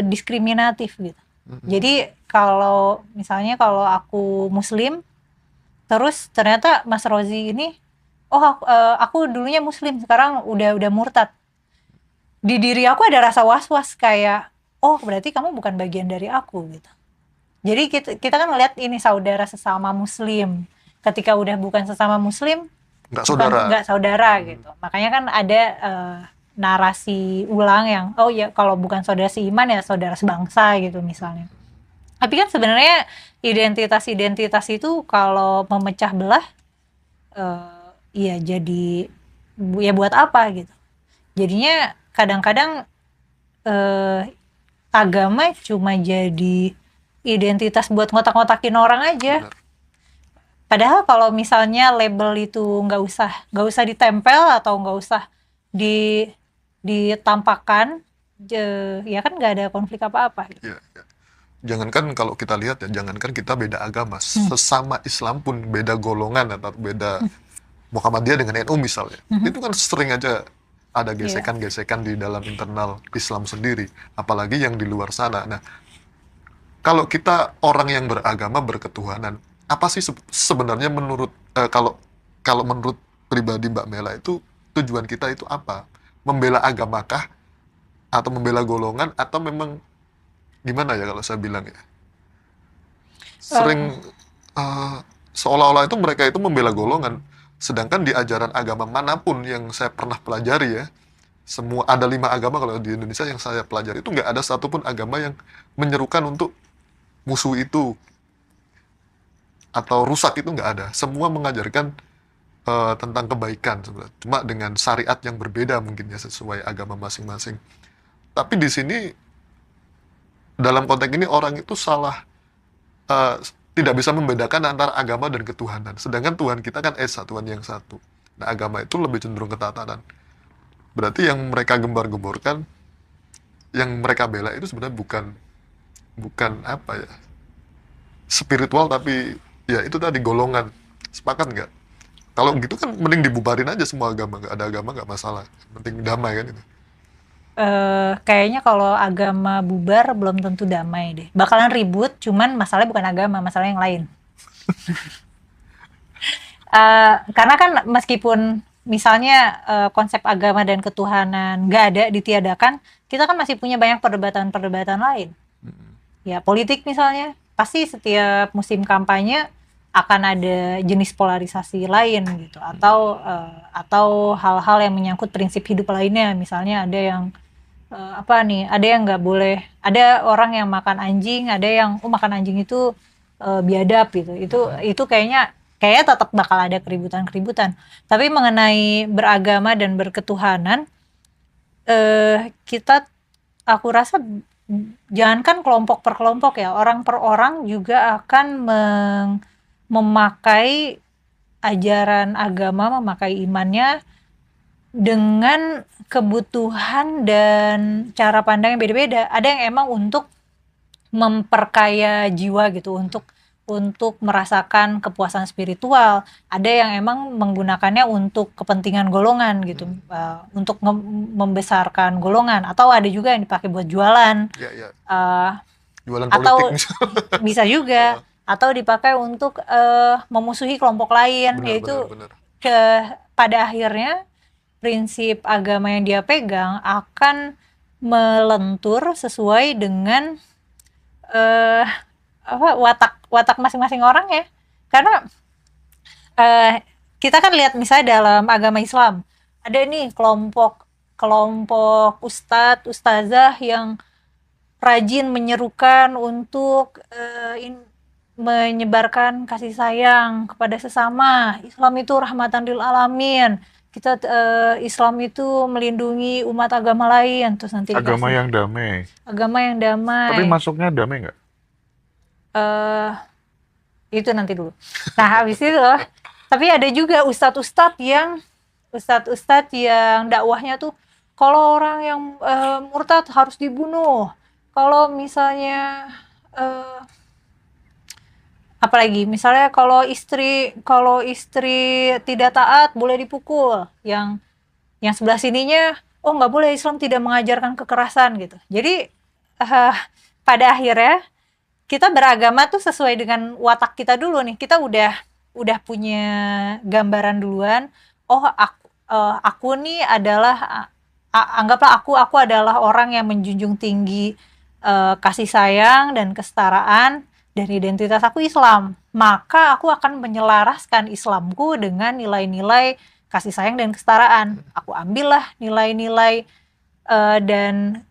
diskriminatif gitu. Jadi kalau misalnya kalau aku Muslim, terus ternyata Mas Rozi ini, aku dulunya Muslim, sekarang udah murtad. Di diri aku ada rasa was-was kayak, oh berarti kamu bukan bagian dari aku gitu. Jadi kita kan ngelihat ini saudara sesama Muslim. Ketika udah bukan sesama Muslim, nggak saudara gitu. Makanya kan ada narasi ulang yang kalau bukan saudara seiman ya saudara sebangsa gitu misalnya. Tapi kan sebenarnya identitas itu kalau memecah belah, jadi ya buat apa gitu. Jadinya kadang-kadang agama cuma jadi identitas buat ngotak-ngotakin orang aja. Benar. Padahal kalau misalnya label itu nggak usah ditempel atau nggak usah ditampakkan, ya kan nggak ada konflik apa-apa. Ya, ya. Jangankan kalau kita lihat ya, jangankan kita beda agama, sesama Islam pun beda golongan atau beda Muhammadiyah dengan NU misalnya. Itu kan sering aja ada gesekan-gesekan di dalam internal Islam sendiri, apalagi yang di luar sana. Nah, kalau kita orang yang beragama berketuhanan, apa sih sebenarnya menurut kalau menurut pribadi Mbak Mela itu tujuan kita itu apa? Membela agamakah atau membela golongan atau memang gimana ya kalau saya bilang ya? Sering seolah-olah itu mereka itu membela golongan, sedangkan di ajaran agama manapun yang saya pernah pelajari ya, semua ada 5 agama kalau di Indonesia yang saya pelajari itu nggak ada satupun agama yang menyerukan untuk musuh itu atau rusak, itu nggak ada. Semua mengajarkan tentang kebaikan sebenarnya. Cuma dengan syariat yang berbeda mungkin ya sesuai agama masing-masing. Tapi di sini dalam konteks ini orang itu salah, tidak bisa membedakan antara agama dan ketuhanan. Sedangkan Tuhan kita kan Esa, Tuhan yang satu. Nah, agama itu lebih cenderung ketatanan. Berarti yang mereka gembar-gemborkan, yang mereka bela itu sebenarnya bukan apa ya, spiritual, tapi ya itu tadi golongan. Sepakat nggak? Kalau gitu kan mending dibubarin aja semua agama, nggak ada agama nggak masalah. Penting damai kan itu. Kayaknya kalau agama bubar belum tentu damai deh. Bakalan ribut, cuman masalahnya bukan agama, masalah yang lain. Karena kan meskipun misalnya konsep agama dan ketuhanan nggak ada, ditiadakan, kita kan masih punya banyak perdebatan-perdebatan lain. Ya, politik misalnya, pasti setiap musim kampanye akan ada jenis polarisasi lain gitu, atau hal-hal yang menyangkut prinsip hidup lainnya. Misalnya ada yang ada yang nggak boleh, ada orang yang makan anjing, ada yang makan anjing itu biadab gitu. Itu kayaknya tetap bakal ada keributan. Tapi mengenai beragama dan berketuhanan, aku rasa jangankan kelompok per kelompok ya, orang per orang juga akan memakai ajaran agama, memakai imannya dengan kebutuhan dan cara pandang yang beda-beda. Ada yang emang untuk memperkaya jiwa gitu, untuk merasakan kepuasan spiritual. Ada yang emang menggunakannya untuk kepentingan golongan gitu, untuk membesarkan golongan. Atau ada juga yang dipakai buat jualan. Jualan atau politik misalnya. bisa juga, atau dipakai untuk memusuhi kelompok lain. Benar. Pada akhirnya prinsip agama yang dia pegang akan melentur sesuai dengan watak masing-masing orang ya. Karena kita kan lihat misalnya dalam agama Islam ada nih kelompok ustazah yang rajin menyerukan untuk menyebarkan kasih sayang kepada sesama. Islam itu rahmatan lil alamin. Kita Islam itu melindungi umat agama lain. Terus nanti agama yang damai. Tapi masuknya damai nggak? Itu nanti dulu. Nah, habis itu tapi ada juga ustadz-ustadz yang dakwahnya tuh kalau orang yang murtad harus dibunuh. Kalau misalnya apalagi misalnya kalau istri tidak taat boleh dipukul. Yang sebelah sininya nggak boleh, Islam tidak mengajarkan kekerasan gitu. Jadi pada akhirnya kita beragama tuh sesuai dengan watak kita dulu nih. Kita udah punya gambaran duluan. Aku nih adalah anggaplah aku adalah orang yang menjunjung tinggi kasih sayang dan kesetaraan, dan identitas aku Islam. Maka aku akan menyelaraskan Islamku dengan nilai-nilai kasih sayang dan kesetaraan. Aku ambillah nilai-nilai dan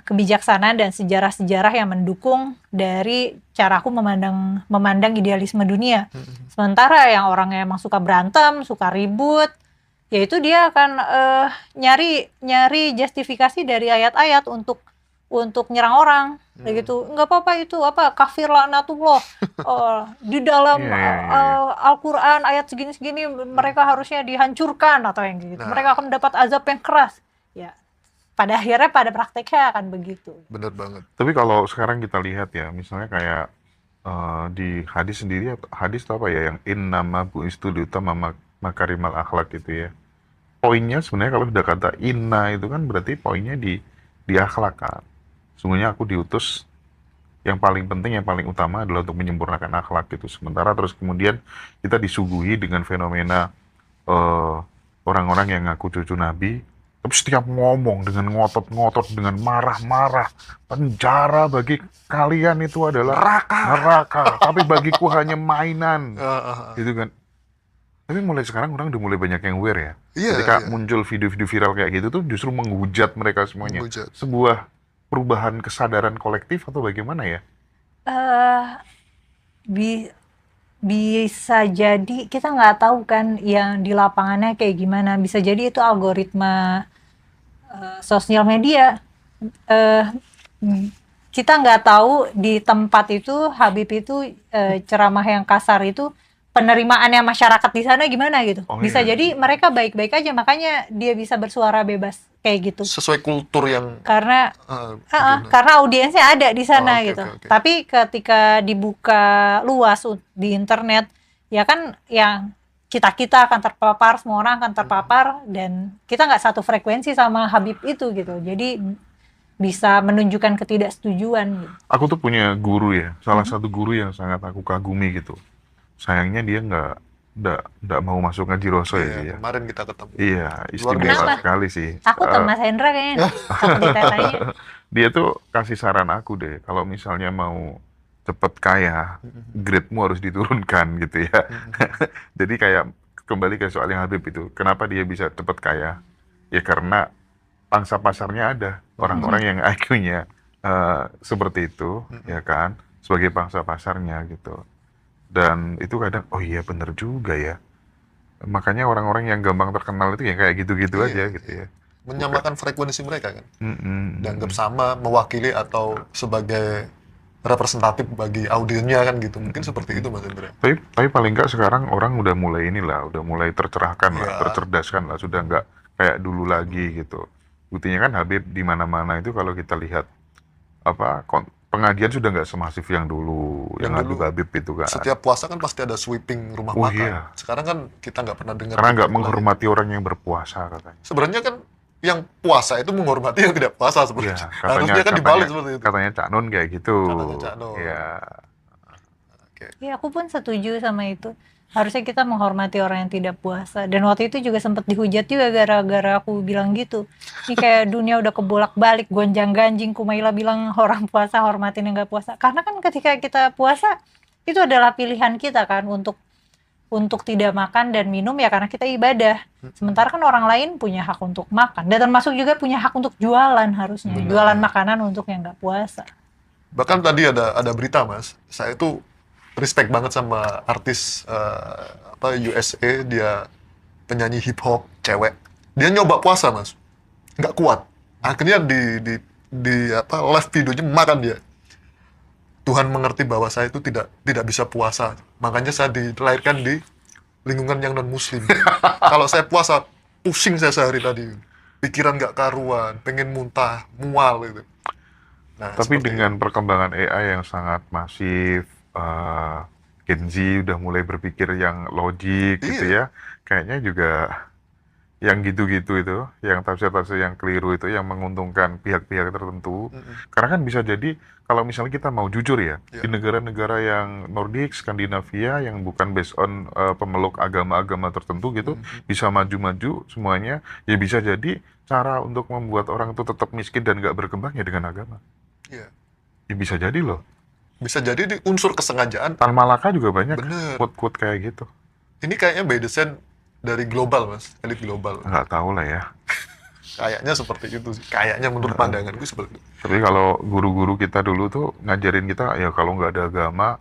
kebijaksanaan dan sejarah-sejarah yang mendukung dari caraku memandang idealisme dunia. Sementara yang orangnya emang suka berantem, suka ribut, ya itu dia akan nyari justifikasi dari ayat-ayat untuk nyerang orang kayak gitu. Nggak apa-apa itu apa kafir laknatullah. Di dalam Iya, iya, iya, iya. Al-Qur'an ayat segini-segini mereka harusnya dihancurkan atau yang gitu. Nah. Mereka akan mendapat azab yang keras. Ya, pada akhirnya pada prakteknya akan begitu. Bener banget. Tapi kalau sekarang kita lihat ya, misalnya kayak di hadis sendiri, hadis itu apa ya, yang innama bu'istu liutamma makarimal akhlak gitu ya. Poinnya sebenarnya kalau sudah kata inna itu kan berarti poinnya di akhlak kan. Sungguhnya aku diutus yang paling penting, yang paling utama adalah untuk menyempurnakan akhlak gitu. Sementara terus kemudian kita disuguhi dengan fenomena eh, orang-orang yang ngaku cucu Nabi, tapi setiap ngomong dengan ngotot-ngotot, dengan marah-marah, penjara bagi kalian itu adalah neraka, tapi bagiku hanya mainan, gitu kan. Tapi mulai sekarang orang udah mulai banyak yang aware ya. Iya, Ketika iya. muncul video-video viral kayak gitu tuh justru menghujat mereka semuanya. Menghujat. Sebuah perubahan kesadaran kolektif atau bagaimana ya? Eh, bi- bisa jadi kita nggak tahu kan yang di lapangannya kayak gimana. Bisa jadi itu algoritma sosial media. Eh, kita nggak tahu di tempat itu Habib itu ceramah yang kasar itu penerimaannya masyarakat di sana gimana gitu. Oh, Bisa iya. jadi mereka baik-baik aja makanya dia bisa bersuara bebas kayak gitu. Sesuai kultur yang Karena gimana? karena audiensnya ada di sana Oke, gitu. oke, oke. Tapi ketika dibuka luas di internet, ya kan yang kita akan terpapar, semua orang akan terpapar, dan kita nggak satu frekuensi sama Habib itu gitu. Jadi bisa menunjukkan ketidaksetujuan gitu. Aku tuh punya guru ya, salah satu guru yang sangat aku kagumi gitu. Sayangnya dia nggak mau masuk ngaji roso ya Iya, dia. kemarin kita ketemu. Iya, Luar istimewa biasa. sekali sih. Aku ke Mas Hendra kayaknya takut ditanya. Dia tuh kasih saran aku deh, kalau misalnya mau cepet kaya, grade-mu harus diturunkan gitu ya. Jadi kayak kembali ke soal yang Habib itu, kenapa dia bisa cepet kaya? Ya karena pangsa pasarnya ada, orang-orang yang IQ-nya seperti itu, ya kan, sebagai pangsa pasarnya gitu. Dan itu kadang, oh iya bener juga ya. Makanya orang-orang yang gampang terkenal itu ya kayak gitu-gitu Iya, aja gitu ya. Menyamakan frekuensi mereka kan. Dianggap Mm-mm. sama, mewakili atau sebagai representatif bagi audiennya kan gitu. Mungkin seperti itu Mas Indra. Tapi paling nggak sekarang orang udah mulai inilah, udah mulai tercerahkan lah, Ya. tercerdaskan lah, sudah nggak kayak dulu lagi gitu. Buktinya kan Habib di mana-mana itu kalau kita lihat apa pengajian sudah nggak semasif yang dulu, yang Yang dulu Habib itu kan. Setiap puasa kan pasti ada sweeping rumah Oh, makan. iya. Sekarang kan kita nggak pernah dengar. Karena nggak itu lagi. menghormati orang yang berpuasa katanya. Sebenarnya kan yang puasa itu menghormati yang tidak puasa Iya, sebenarnya. katanya Harusnya kan dibalik seperti itu. katanya Cak Nun kayak gitu. Katanya Cak Nun. Iya. Oke. Ya aku pun setuju sama itu. Harusnya kita menghormati orang yang tidak puasa. Dan waktu itu juga sempat dihujat juga gara-gara aku bilang gitu. Ini kayak dunia udah kebolak-balik, gonjang-ganjing. Kumaila bilang orang puasa hormatin yang gak puasa. Karena kan ketika kita puasa, itu adalah pilihan kita kan untuk tidak makan dan minum ya karena kita ibadah. Sementara kan orang lain punya hak untuk makan. Dan termasuk juga punya hak untuk jualan harusnya. Jualan makanan untuk yang gak puasa. Bahkan tadi ada berita Mas, saya itu respect banget sama artis USA, dia penyanyi hip hop cewek. Dia nyoba puasa Mas, nggak kuat. Akhirnya di live videonya makan dia. Tuhan mengerti bahwa saya itu tidak bisa puasa. Makanya saya dilahirkan di lingkungan yang non muslim. Kalau saya puasa, pusing saya sehari tadi. Pikiran nggak karuan, pengen muntah, mual gitu. Nah, Tapi seperti dengan perkembangan AI yang sangat masif, Gen Z udah mulai berpikir yang logik gitu ya, kayaknya juga yang gitu-gitu itu, yang tafsir-tafsir yang keliru itu, yang menguntungkan pihak-pihak tertentu. Karena kan bisa jadi, kalau misalnya kita mau jujur ya, di negara-negara yang Nordik, Skandinavia, yang bukan based on pemeluk agama-agama tertentu gitu, bisa maju-maju semuanya, ya bisa jadi cara untuk membuat orang itu tetap miskin dan gak berkembang ya dengan agama. Iya. Ya bisa jadi loh. Bisa jadi di unsur kesengajaan. Tan Malaka juga banyak Bener. quote-quote kayak gitu. Ini kayaknya by design dari global Mas, elit global. Nggak tahu lah ya. Kayaknya seperti itu sih. Kayaknya menurut pandanganku seperti itu. Tapi kalau guru-guru kita dulu tuh ngajarin kita, ya kalau nggak ada agama,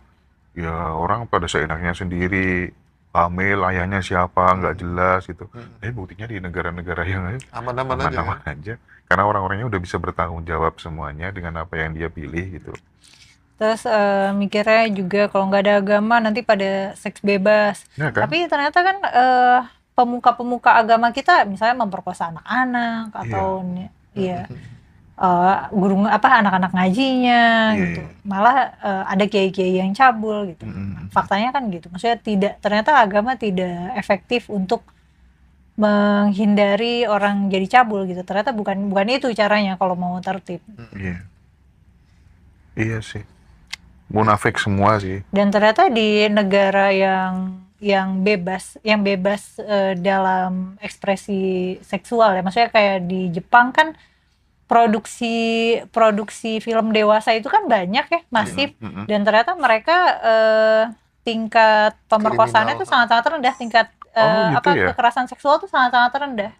ya orang pada seenaknya sendiri. hamil, ayahnya siapa, nggak jelas gitu. Buktinya di negara-negara yang lain Aman-aman aja. aman-aman aja. Karena orang-orangnya udah bisa bertanggung jawab semuanya dengan apa yang dia pilih gitu. Terus mikirnya juga kalau nggak ada agama nanti pada seks bebas. Ya kan? Tapi ternyata kan pemuka-pemuka agama kita misalnya memperkosa anak-anak atau iya guru anak-anak ngajinya Iya, gitu. iya. Malah ada kiai-kiai yang cabul gitu. Faktanya kan gitu. Maksudnya ternyata agama tidak efektif untuk menghindari orang jadi cabul gitu. Ternyata bukan itu caranya kalau mau tertib. Iya. Iya sih. Munafik semua sih. Dan ternyata di negara yang bebas dalam ekspresi seksual ya, maksudnya kayak di Jepang kan produksi film dewasa itu kan banyak ya, masif, dan ternyata mereka tingkat pemerkosaannya tuh sangat-sangat rendah, tingkat gitu ya? kekerasan seksual tuh sangat-sangat rendah.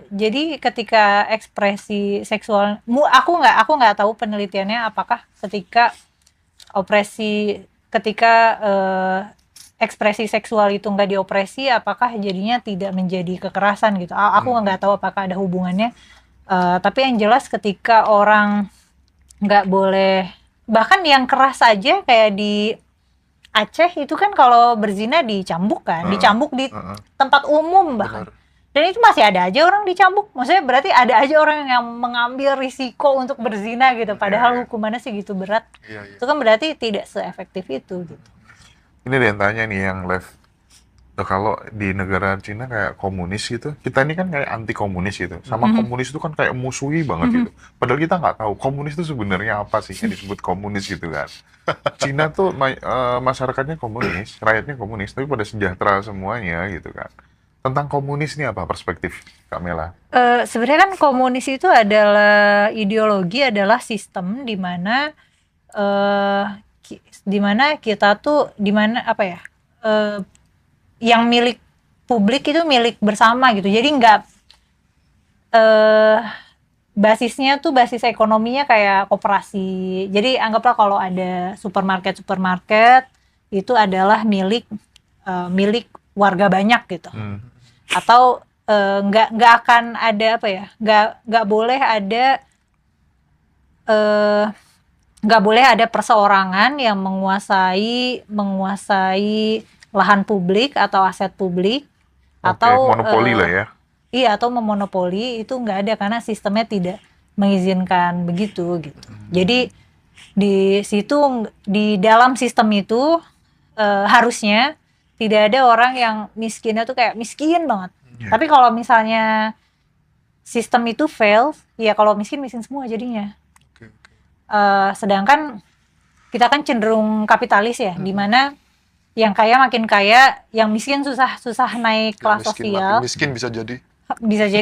Jadi ketika ekspresi seksual, aku nggak tahu penelitiannya apakah ketika ekspresi seksual itu nggak diopresi, apakah jadinya tidak menjadi kekerasan gitu. Aku nggak tahu apakah ada hubungannya. Tapi yang jelas ketika orang nggak boleh, bahkan yang keras aja kayak di Aceh itu kan kalau berzina dicambuk kan, dicambuk di tempat umum bahkan. Dan itu masih ada aja orang dicambuk. Maksudnya berarti ada aja orang yang mengambil risiko untuk berzina gitu. Padahal hukumannya sih gitu berat. Itu kan berarti tidak seefektif itu gitu. Ini dia yang tanya nih yang live. Kalau di negara Cina kayak komunis gitu, kita ini kan kayak anti komunis gitu. Sama komunis itu kan kayak musuhi banget gitu. Padahal kita nggak tahu komunis itu sebenarnya apa sih yang disebut komunis gitu kan. Cina tuh masyarakatnya komunis, rakyatnya komunis, tapi pada sejahtera semuanya gitu kan. Tentang komunis ini apa perspektif Kak Mela? Sebenarnya kan komunis itu adalah ideologi, adalah sistem di mana kita tuh yang milik publik itu milik bersama gitu. Jadi nggak basisnya tuh basis ekonominya kayak koperasi. Jadi anggaplah kalau ada supermarket itu adalah milik warga banyak gitu. Atau nggak akan ada nggak boleh ada perseorangan yang menguasai lahan publik atau aset publik. Atau monopoli lah ya. Iya, atau memonopoli, itu nggak ada karena sistemnya tidak mengizinkan begitu gitu. Jadi di situ, di dalam sistem itu harusnya tidak ada orang yang miskinnya tuh kayak miskin banget. Tapi kalau misalnya sistem itu fail, ya kalau miskin semua jadinya. Sedangkan kita kan cenderung kapitalis ya, di mana yang kaya makin kaya, yang miskin susah naik kelas sosial. Miskin bisa jadi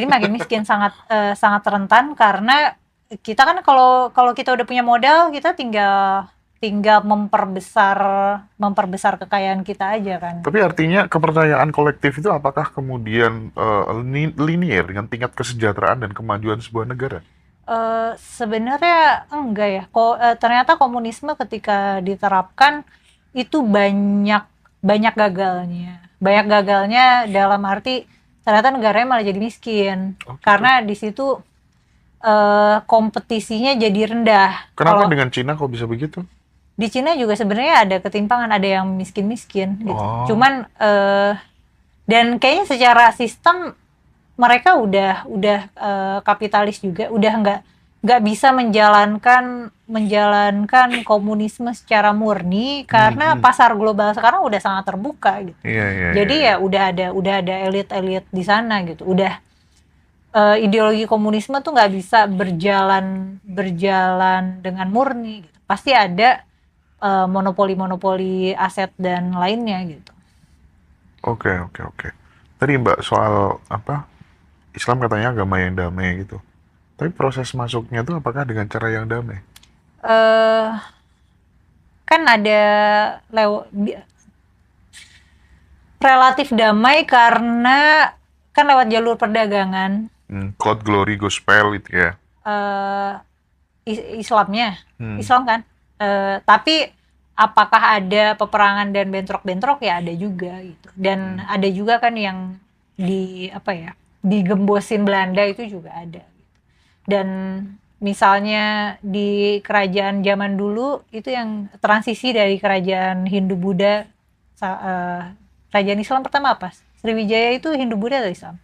Makin miskin, sangat rentan, karena kita kan kalau kita udah punya modal, kita tinggal memperbesar kekayaan kita aja kan. Tapi artinya kepercayaan kolektif itu apakah kemudian linear dengan tingkat kesejahteraan dan kemajuan sebuah negara? Sebenarnya enggak ya. Ternyata komunisme ketika diterapkan itu banyak gagalnya. Banyak gagalnya dalam arti ternyata negaranya malah jadi miskin. Karena di situ kompetisinya jadi rendah. Kenapa dengan Cina kok bisa begitu? Di Cina juga sebenarnya ada ketimpangan, ada yang miskin-miskin gitu. Cuman dan kayaknya secara sistem mereka udah kapitalis juga, udah nggak bisa menjalankan komunisme secara murni karena pasar global sekarang udah sangat terbuka gitu. Jadi ya udah ada elit-elit di sana gitu. Udah ideologi komunisme tuh nggak bisa berjalan dengan murni gitu. Pasti ada monopoli aset dan lainnya gitu. Oke. Tadi Mbak soal Islam katanya agama yang damai gitu. Tapi proses masuknya tuh apakah dengan cara yang damai? Kan ada relatif damai karena kan lewat jalur perdagangan. Cloud Glory Gospel itu ya. Islamnya, Islam kan. Tapi apakah ada peperangan dan bentrok-bentrok, ya ada juga gitu. Dan ada juga kan yang digembosin Belanda itu juga ada gitu. Dan misalnya di kerajaan zaman dulu itu yang transisi dari kerajaan Hindu Buddha, kerajaan Islam pertama apa? Sriwijaya itu Hindu Buddha atau Islam?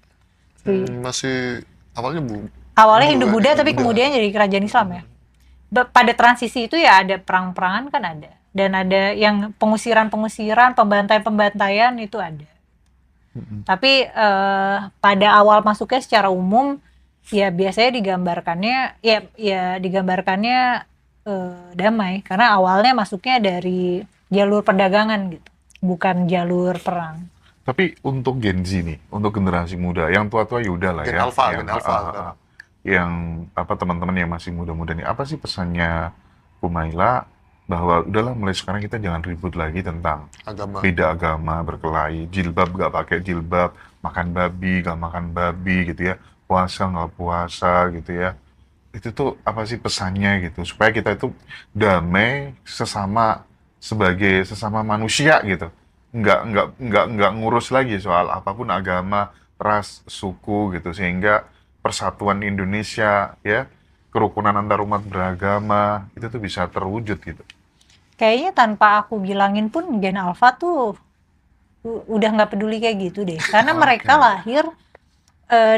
Masih awalnya Awalnya Hindu kan, Buddha tapi Buddha. kemudian jadi kerajaan Islam ya. Pada transisi itu ya ada perang-perangan kan ada, dan ada yang pengusiran-pengusiran, pembantaian-pembantaian itu ada. Tapi pada awal masuknya secara umum ya biasanya digambarkannya damai, karena awalnya masuknya dari jalur perdagangan gitu, bukan jalur perang. Tapi untuk Gen Z nih, untuk generasi muda, yang tua-tua ya udah lah Gen ya. Alpha, yang, Gen Alpha, kan. yang teman-teman yang masih muda-muda nih, apa sih pesannya Humaila bahwa udahlah mulai sekarang kita jangan ribut lagi tentang Agama. beda agama, berkelahi, jilbab gak pakai jilbab, makan babi gak makan babi gitu ya, puasa gak puasa gitu ya. Itu tuh apa sih pesannya gitu, supaya kita itu damai sebagai sesama manusia gitu, nggak ngurus lagi soal apapun agama, ras, suku gitu, sehingga persatuan Indonesia ya, kerukunan antar umat beragama itu tuh bisa terwujud gitu. Kayaknya tanpa aku bilangin pun Gen Alpha tuh udah nggak peduli kayak gitu deh, karena mereka lahir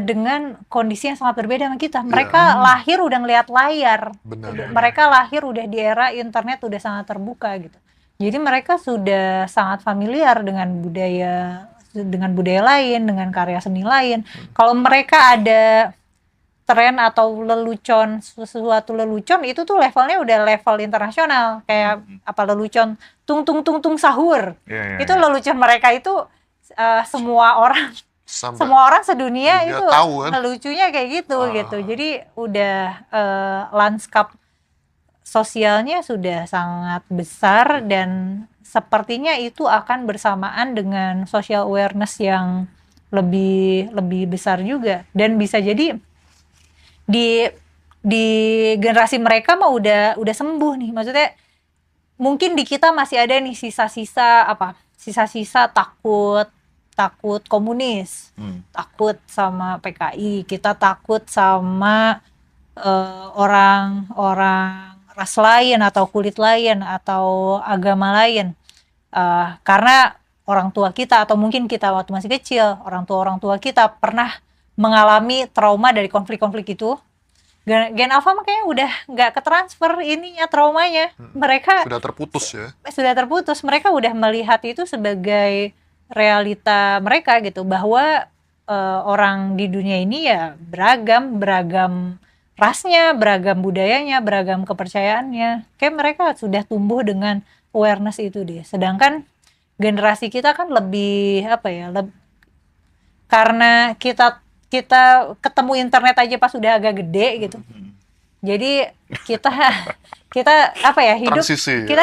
dengan kondisi yang sangat berbeda sama kita. Mereka lahir udah ngelihat layar. Benar. Mereka lahir udah di era internet, udah sangat terbuka gitu. Jadi mereka sudah sangat familiar dengan budaya lain, dengan karya seni lain. Kalau mereka ada tren atau sesuatu lelucon, itu tuh levelnya udah level internasional. Kayak apa, lelucon tung tung tung tung sahur. Itu lelucon mereka itu semua orang sedunia itu tahu kan? lucunya kayak gitu. Jadi udah lanskap sosialnya sudah sangat besar, dan sepertinya itu akan bersamaan dengan social awareness yang lebih besar juga. Dan bisa jadi di generasi mereka mah udah sembuh nih. Maksudnya mungkin di kita masih ada nih sisa-sisa takut komunis, takut sama PKI, kita takut sama orang-orang ras lain atau kulit lain atau agama lain, karena orang tua kita atau mungkin kita waktu masih kecil, orang tua kita pernah mengalami trauma dari konflik-konflik itu. Gen Alpha makanya udah nggak ketransfer ininya, traumanya. Mereka sudah terputus. Mereka udah melihat itu sebagai realita mereka gitu, bahwa orang di dunia ini ya beragam rasnya, beragam budayanya, beragam kepercayaannya. Kayak mereka sudah tumbuh dengan awareness itu deh. Sedangkan generasi kita kan lebih karena kita ketemu internet aja pas udah agak gede gitu. Jadi kita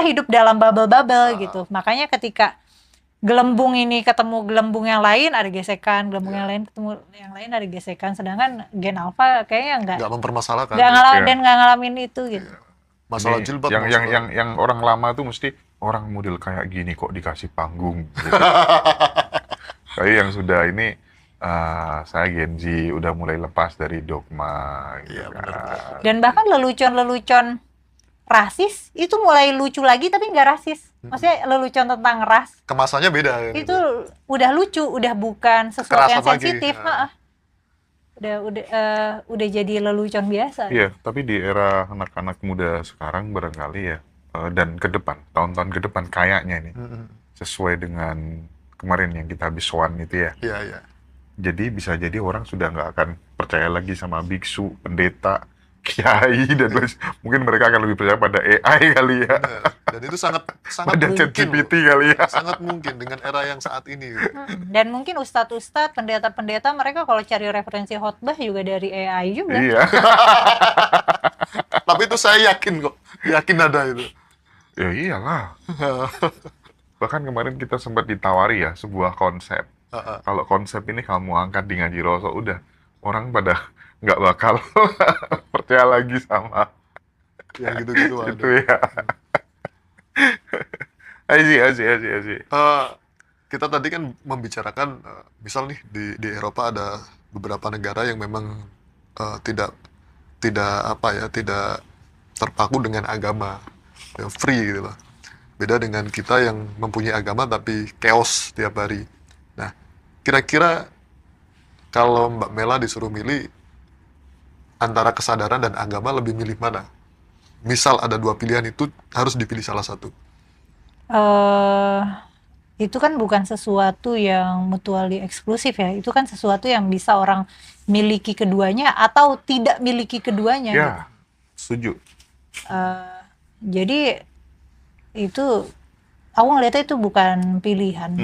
hidup dalam bubble gitu. Makanya ketika gelembung ini ketemu gelembung yang lain ada gesekan, gelembung yang lain ketemu yang lain ada gesekan. Sedangkan Gen Alpha kayaknya nggak mempermasalahkan, dan nggak ngalamin itu gitu. Masalah jilbab yang orang lama tuh mesti orang model kayak gini kok dikasih panggung gitu. Tapi yang sudah ini saya Gen Z udah mulai lepas dari dogma gitu kan. Dan bahkan lelucon rasis itu mulai lucu lagi, tapi nggak rasis. Maksudnya lelucon tentang ras, kemasannya beda itu udah lucu, udah bukan sesuatu yang sensitif. Udah jadi lelucon biasa. Iya, tapi di era anak-anak muda sekarang barangkali ya, dan ke depan, tahun-tahun ke depan kayaknya nih, sesuai dengan kemarin yang kita habis soan itu ya. Iya. Jadi bisa jadi orang sudah nggak akan percaya lagi sama biksu, pendeta, kiai, dan mungkin mereka akan lebih percaya pada AI kali ya. Dan itu sangat pada mungkin. ChatGPT kali ya. Sangat mungkin dengan era yang saat ini. Dan mungkin ustadz-ustadz, pendeta-pendeta, mereka kalau cari referensi khotbah juga dari AI juga. Iya. Tapi itu saya yakin ada itu. Ya iyalah. Bahkan kemarin kita sempat ditawari ya sebuah konsep. Kalau konsep ini kamu angkat di Ngaji Roso, udah orang pada nggak bakal percaya lagi sama yang gitu-gitu itu ya. I see. Eh, kita tadi kan membicarakan, misal nih di Eropa ada beberapa negara yang memang tidak tidak apa ya, tidak terpaku dengan agama, yang free gitu loh. Beda dengan kita yang mempunyai agama tapi chaos tiap hari. Nah, kira-kira kalau Mbak Mela disuruh milih antara kesadaran dan agama, lebih milih mana? Misal ada dua pilihan, itu harus dipilih salah satu. eh itu kan bukan sesuatu yang mutually eksklusif ya. Itu kan sesuatu yang bisa orang miliki keduanya atau tidak miliki keduanya gitu. Ya, setuju. Eh, jadi itu aku ngeliatnya itu bukan pilihan,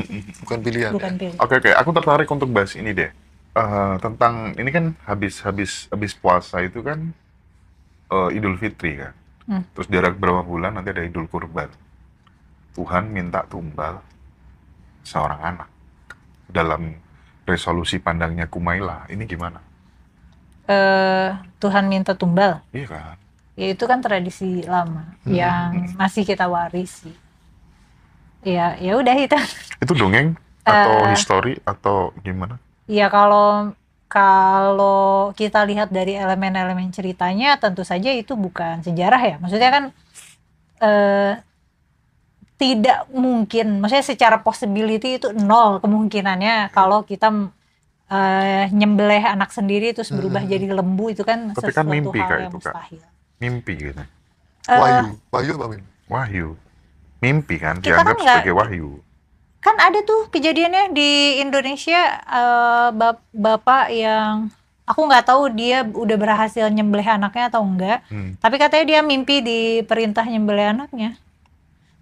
Bukan pilihan bukan ya. pilihan. Oke, aku tertarik untuk bahas ini deh. Tentang ini kan habis puasa itu kan Idul Fitri kan. Terus jarak berapa bulan nanti ada Idul Kurban. Tuhan minta tumbal seorang anak dalam resolusi pandangnya Kumaila. Ini gimana? Tuhan minta tumbal. Iya kan? Ya itu kan tradisi lama yang masih kita warisi. Ya, ya udah itu. Itu dongeng atau histori atau gimana? Ya kalau kita lihat dari elemen-elemen ceritanya, tentu saja itu bukan sejarah ya. Maksudnya kan tidak mungkin, maksudnya secara possibility itu nol kemungkinannya kalau kita nyembelih anak sendiri terus berubah jadi lembu, itu kan Tapi kan sesuatu mimpi hal Kak yang itu, Kak. mustahil. Mimpi gitu. Wahyu apa Min? Wahyu. Mimpi kan Kita kan dianggap nggak- sebagai wahyu. Kan ada tuh kejadiannya di Indonesia, bapak yang aku nggak tahu dia udah berhasil nyembelih anaknya atau enggak, tapi katanya dia mimpi diperintah nyembelih anaknya,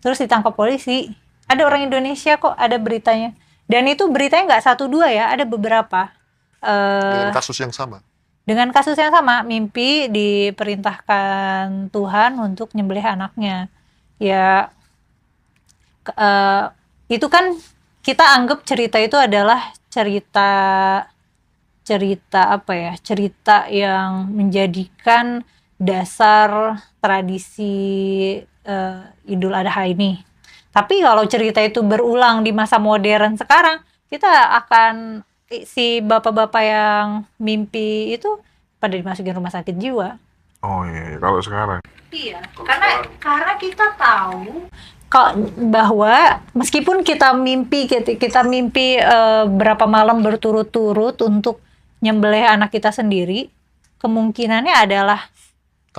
terus ditangkap polisi. Ada orang Indonesia kok, ada beritanya, dan itu beritanya nggak 1-2 ya, ada beberapa Dengan kasus yang sama. dengan kasus yang sama, mimpi diperintahkan Tuhan untuk nyembelih anaknya. Ya itu kan kita anggap cerita itu adalah cerita apa ya, cerita yang menjadikan dasar tradisi Idul Adha ini. Tapi kalau cerita itu berulang di masa modern sekarang, kita akan si bapak-bapak yang mimpi itu pada dimasukin rumah sakit jiwa. Oh iya, kalau sekarang. Iya, karena kita tahu bahwa meskipun kita mimpi berapa malam berturut-turut untuk nyembelih anak kita sendiri, kemungkinannya adalah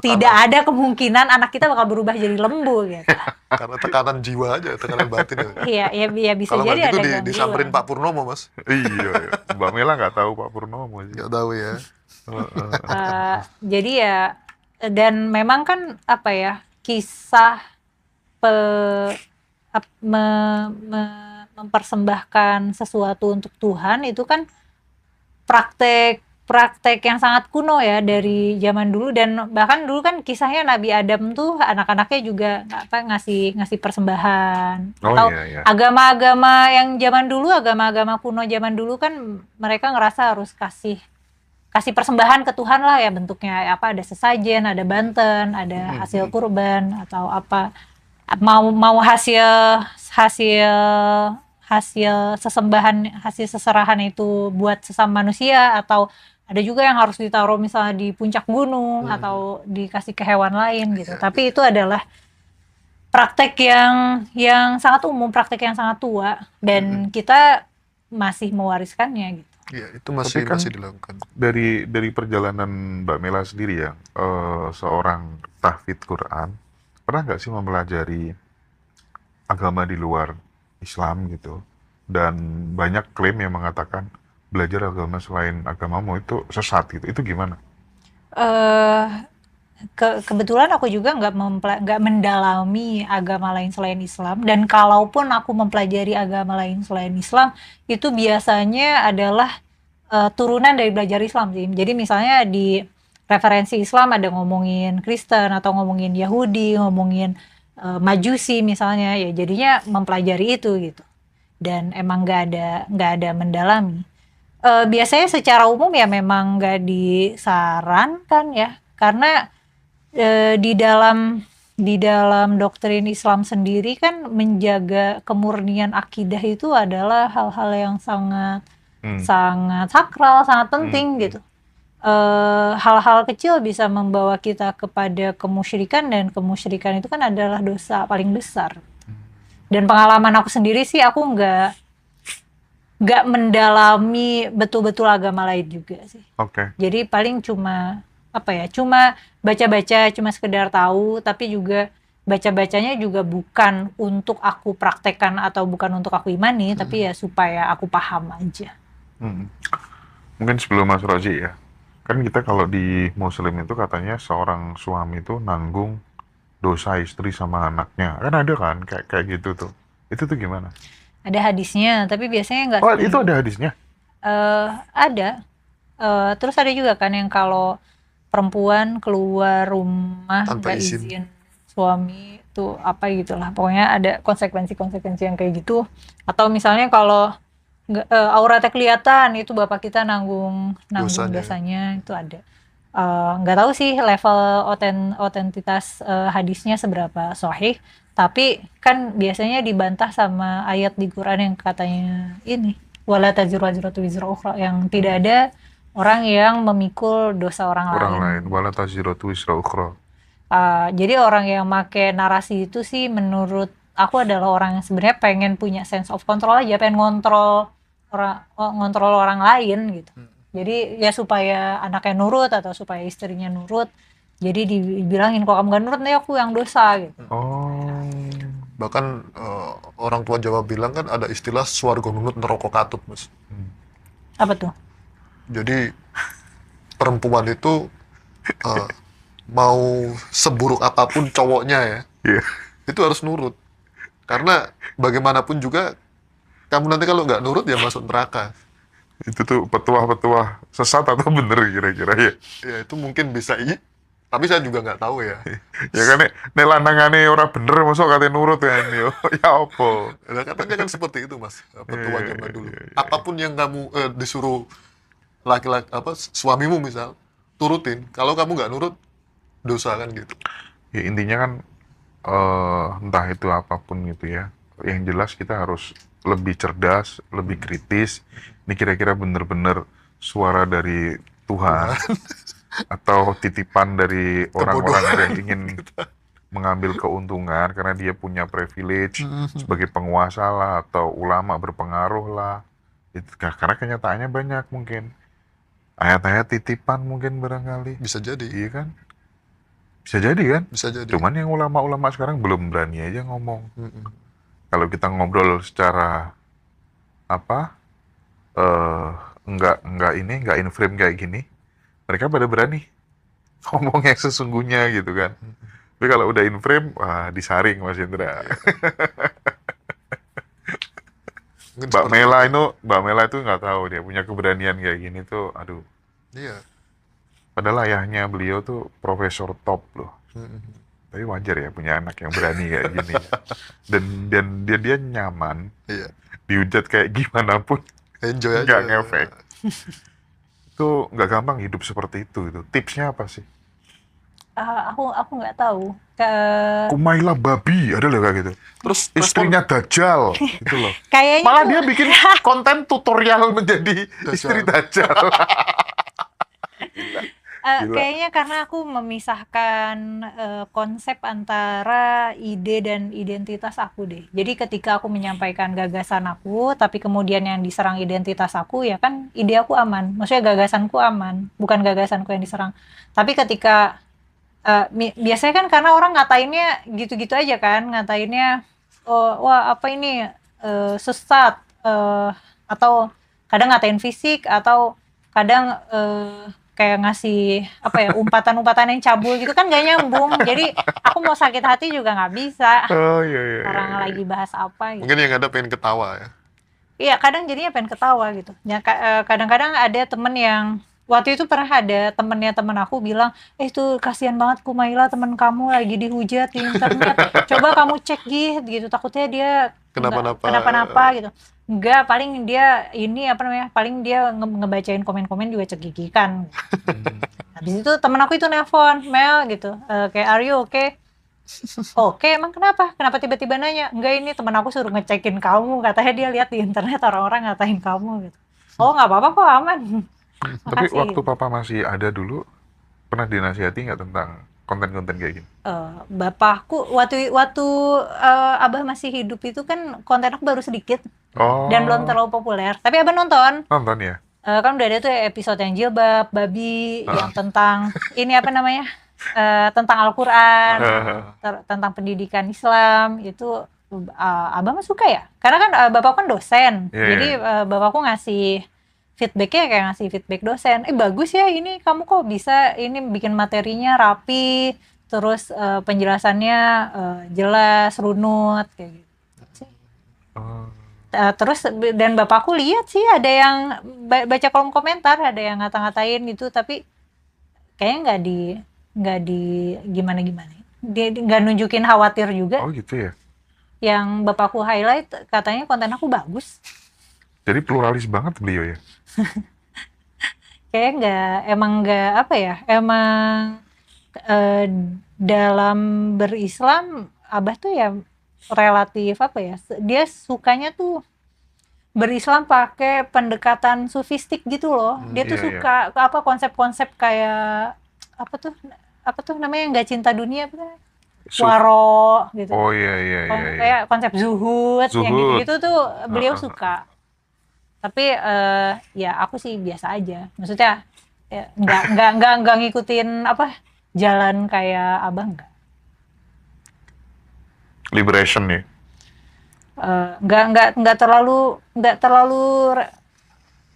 tidak ada kemungkinan anak kita bakal berubah jadi lembu gitu. Karena tekanan jiwa aja, tekanan batin. Iya bisa Kalau jadi nggak ada gitu gangguan. disamperin Pak Purnomo, Mas. Iya, Mbak Mela nggak tahu Pak Purnomo sih. Nggak tahu ya. Jadi ya, dan memang kan apa ya, kisah mempersembahkan sesuatu untuk Tuhan itu kan praktek yang sangat kuno ya dari zaman dulu, dan bahkan dulu kan kisahnya Nabi Adam tuh anak-anaknya juga ngasih persembahan. Oh Atau iya. agama-agama yang zaman dulu, agama-agama kuno zaman dulu kan mereka ngerasa harus kasih persembahan ke Tuhan lah ya, bentuknya apa, ada sesajen, ada banten, ada hasil kurban atau apa, mau hasil sesembahan, hasil seserahan itu buat sesama manusia, atau ada juga yang harus ditaruh misalnya di puncak gunung atau dikasih ke hewan lain gitu. Tapi itu adalah praktek yang sangat umum, praktek yang sangat tua, dan kita masih mewariskannya gitu. Iya, itu masih kan dilakukan. Dari perjalanan Mbak Mela sendiri ya, seorang tahfidz Quran, pernah nggak sih mempelajari agama di luar Islam gitu? Dan banyak klaim yang mengatakan belajar agama selain agamamu itu sesat gitu. Itu gimana? Kebetulan aku juga nggak mendalami agama lain selain Islam, dan kalaupun aku mempelajari agama lain selain Islam, itu biasanya adalah turunan dari belajar Islam sih. Jadi misalnya di referensi Islam ada ngomongin Kristen atau ngomongin Yahudi, ngomongin Majusi misalnya, ya jadinya mempelajari itu gitu. Dan emang nggak ada mendalami. Biasanya secara umum ya memang nggak disarankan ya, karena di dalam di dalam doktrin Islam sendiri kan menjaga kemurnian akidah itu adalah hal-hal yang sangat sangat sakral, sangat penting gitu. Hal-hal kecil bisa membawa kita kepada kemusyrikan, dan kemusyrikan itu kan adalah dosa paling besar. Dan pengalaman aku sendiri sih, aku nggak mendalami betul-betul agama lain juga sih. Oke. Jadi paling cuma cuma baca-baca, cuma sekedar tahu, tapi juga baca-bacanya juga bukan untuk aku praktekkan atau bukan untuk aku imani, tapi ya supaya aku paham aja. Mungkin sebelum Mas Rozi ya, kan kita kalau di Muslim itu katanya seorang suami itu nanggung dosa istri sama anaknya, kan ada kan kayak gitu tuh. Itu tuh gimana? Ada hadisnya, tapi biasanya nggak Oh, selalu. itu ada hadisnya? Ada. Terus ada juga kan yang kalau perempuan keluar rumah Tanpa nggak izin. izin suami itu apa gitulah. Pokoknya ada konsekuensi-konsekuensi yang kayak gitu. Atau misalnya kalau auratnya kelihatan, itu bapak kita nanggung Dosanya. dosanya, itu ada. Nggak tahu sih level otentitas hadisnya seberapa sahih, tapi kan biasanya dibantah sama ayat di Quran yang katanya ini, wala taziru wazratu wizra ukhra, yang tidak ada orang yang memikul dosa orang lain. Wala taziratu wisra ukhra. Jadi orang yang make narasi itu sih menurut aku adalah orang yang sebenarnya pengen punya sense of control aja, pengen ngontrol orang lain gitu. Jadi ya supaya anaknya nurut atau supaya istrinya nurut. Jadi dibilangin, kok kamu gak nurut nih aku yang dosa gitu. Oh. Bahkan orang tua Jawa bilang kan ada istilah swarga nunut neraka katut, Mas. Apa tuh? Jadi perempuan itu mau seburuk apapun cowoknya ya, Iya. itu harus nurut. Karena bagaimanapun juga kamu nanti kalau nggak nurut ya masuk neraka. Itu tuh petuah-petuah sesat atau bener kira-kira ya? Ya itu mungkin bisa tapi saya juga nggak tahu ya. Ya kan nek lanangane ora bener masuk kate nurut kan yo. Ya apa? Nah, katanya kan seperti itu, Mas, petua Iya, zaman dulu. iya, iya. Apapun yang kamu disuruh laki-laki suamimu misal turutin, kalau kamu nggak nurut dosa kan gitu. Ya intinya kan entah itu apapun gitu ya. Yang jelas kita harus lebih cerdas, lebih kritis. Ini kira-kira bener-bener suara dari Tuhan atau titipan dari orang-orang yang ingin mengambil keuntungan karena dia punya privilege sebagai penguasa lah atau ulama berpengaruh lah. Itu karena kenyataannya banyak mungkin. Ayat-ayat titipan mungkin barangkali. Bisa jadi. Iya kan? Bisa jadi kan? Bisa jadi. Cuman yang ulama-ulama sekarang belum berani aja ngomong. Kalau kita ngobrol secara enggak in frame kayak gini, mereka pada berani ngomong yang sesungguhnya gitu kan. Tapi kalau udah in frame, wah disaring Mas Indra. Mungkin Mbak seperti Mela itu nggak tahu dia punya keberanian kayak gini tuh, aduh. Iya. Padahal ayahnya beliau tuh profesor top loh. Tapi wajar ya punya anak yang berani kayak gini. Dan dia nyaman. Iya. Dihujat kayak gimana pun Enjoy aja. nggak ngefek. Itu nggak gampang hidup seperti itu. Tipsnya apa sih? Aku nggak tahu. Kumaila babi, ada loh kayak gitu. Terus Istrinya Dajjal, gitu loh. Kayaknya Malah tuh- dia bikin konten tutorial menjadi istri Dajjal. Gila. Kayaknya karena aku memisahkan konsep antara ide dan identitas aku deh. Jadi ketika aku menyampaikan gagasan aku, tapi kemudian yang diserang identitas aku, ya kan ide aku aman. Maksudnya gagasanku aman, bukan gagasanku yang diserang. Tapi ketika biasanya kan karena orang ngatainnya gitu-gitu aja kan, ngatainnya wah apa ini sesat, atau kadang ngatain fisik, atau kadang kayak ngasih umpatan-umpatan yang cabul gitu kan gak nyambung. Jadi aku mau sakit hati juga nggak bisa. Oh iya. Orang lagi bahas apa gitu. mungkin yang ada pengen ketawa ya. Iya, kadang jadinya pengen ketawa gitu. Ya, kadang-kadang ada temen yang waktu itu pernah ada temennya temen aku bilang, itu kasihan banget Kumaila, temen kamu lagi dihujat di internet. Coba kamu cek gitu, takutnya dia kenapa-napa gitu. Enggak, paling dia ini paling dia ngebacain komen-komen juga cekikikan. Habis itu temen aku itu nelpon, Mel gitu, kayak are you okay? Oke, emang kenapa? Kenapa tiba-tiba nanya? Enggak, ini teman aku suruh ngecekin kamu, katanya dia lihat di internet orang-orang ngatain kamu gitu. Oh, nggak apa-apa kok, aman. Tapi Makasih waktu gitu. papa masih ada dulu, pernah dinasihati nggak tentang konten-konten kayak gini? Bapakku waktu waktu Abah masih hidup itu kan konten aku baru sedikit dan belum Oh, terlalu populer. Tapi Abah nonton. nonton ya? Kan udah ada tuh episode yang jilbab, babi, yang Heeh. tentang ini apa namanya? Tentang Al-Qur'an, Ah, tentang pendidikan Islam itu Abah mah suka ya. Karena kan bapakku kan dosen. Iya, iya, Jadi iya. bapakku ngasih feedbacknya kayak ngasih feedback dosen. Bagus ya ini kamu kok bisa ini bikin materinya rapi, terus penjelasannya jelas, runut kayak gitu. Oh. Terus dan bapakku lihat sih ada yang baca kolom komentar, ada yang ngata-ngatain gitu, tapi kayaknya nggak di gimana-gimana. Dia nggak nunjukin khawatir juga. Oh gitu ya? Yang bapakku highlight katanya konten aku bagus. Jadi pluralis banget beliau ya? Kayak nggak apa ya, emang eh, dalam berislam Abah tuh ya relatif apa ya, dia sukanya tuh berislam pakai pendekatan sufistik gitu loh. Dia tuh Iya, iya. suka apa konsep-konsep kayak apa tuh namanya nggak cinta dunia apa tuh? Suf. Waro gitu. Oh iya, iya, iya, iya. Kayak konsep zuhud yang Zuhud. gitu-gitu tuh beliau Heeh. suka. Tapi ya aku sih biasa aja. Maksudnya ya, nggak ngikutin apa jalan kayak abah nggak. Liberation ya? Nggak terlalu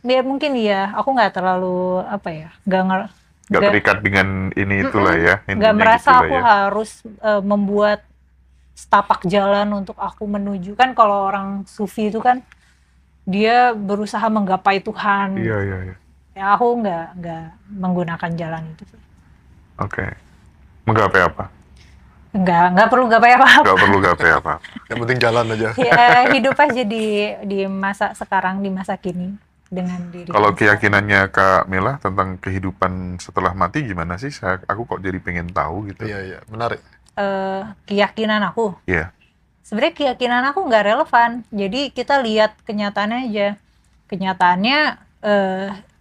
ya mungkin ya aku nggak terlalu apa ya Nggak nggak terikat dengan ini itulah mm-mm, ya, nggak intinya merasa gitulah aku ya. harus membuat setapak jalan untuk aku menuju kan kalau orang sufi itu kan dia berusaha menggapai Tuhan Iya, gitu. iya, iya. Ya aku nggak menggunakan jalan itu sih. Oke. Menggapai apa? Nggak perlu gapai apa-apa. Nggak perlu gapai apa. yang penting jalan aja. Ya hidup aja di masa sekarang, di masa kini dengan diri Kalau yang sekarang. keyakinannya Kak Mila tentang kehidupan setelah mati gimana sih? Aku kok jadi pengen tahu gitu. Iya, iya, menarik. Keyakinan aku Iya. sebenarnya keyakinan aku nggak relevan, jadi kita lihat kenyataannya aja. Kenyataannya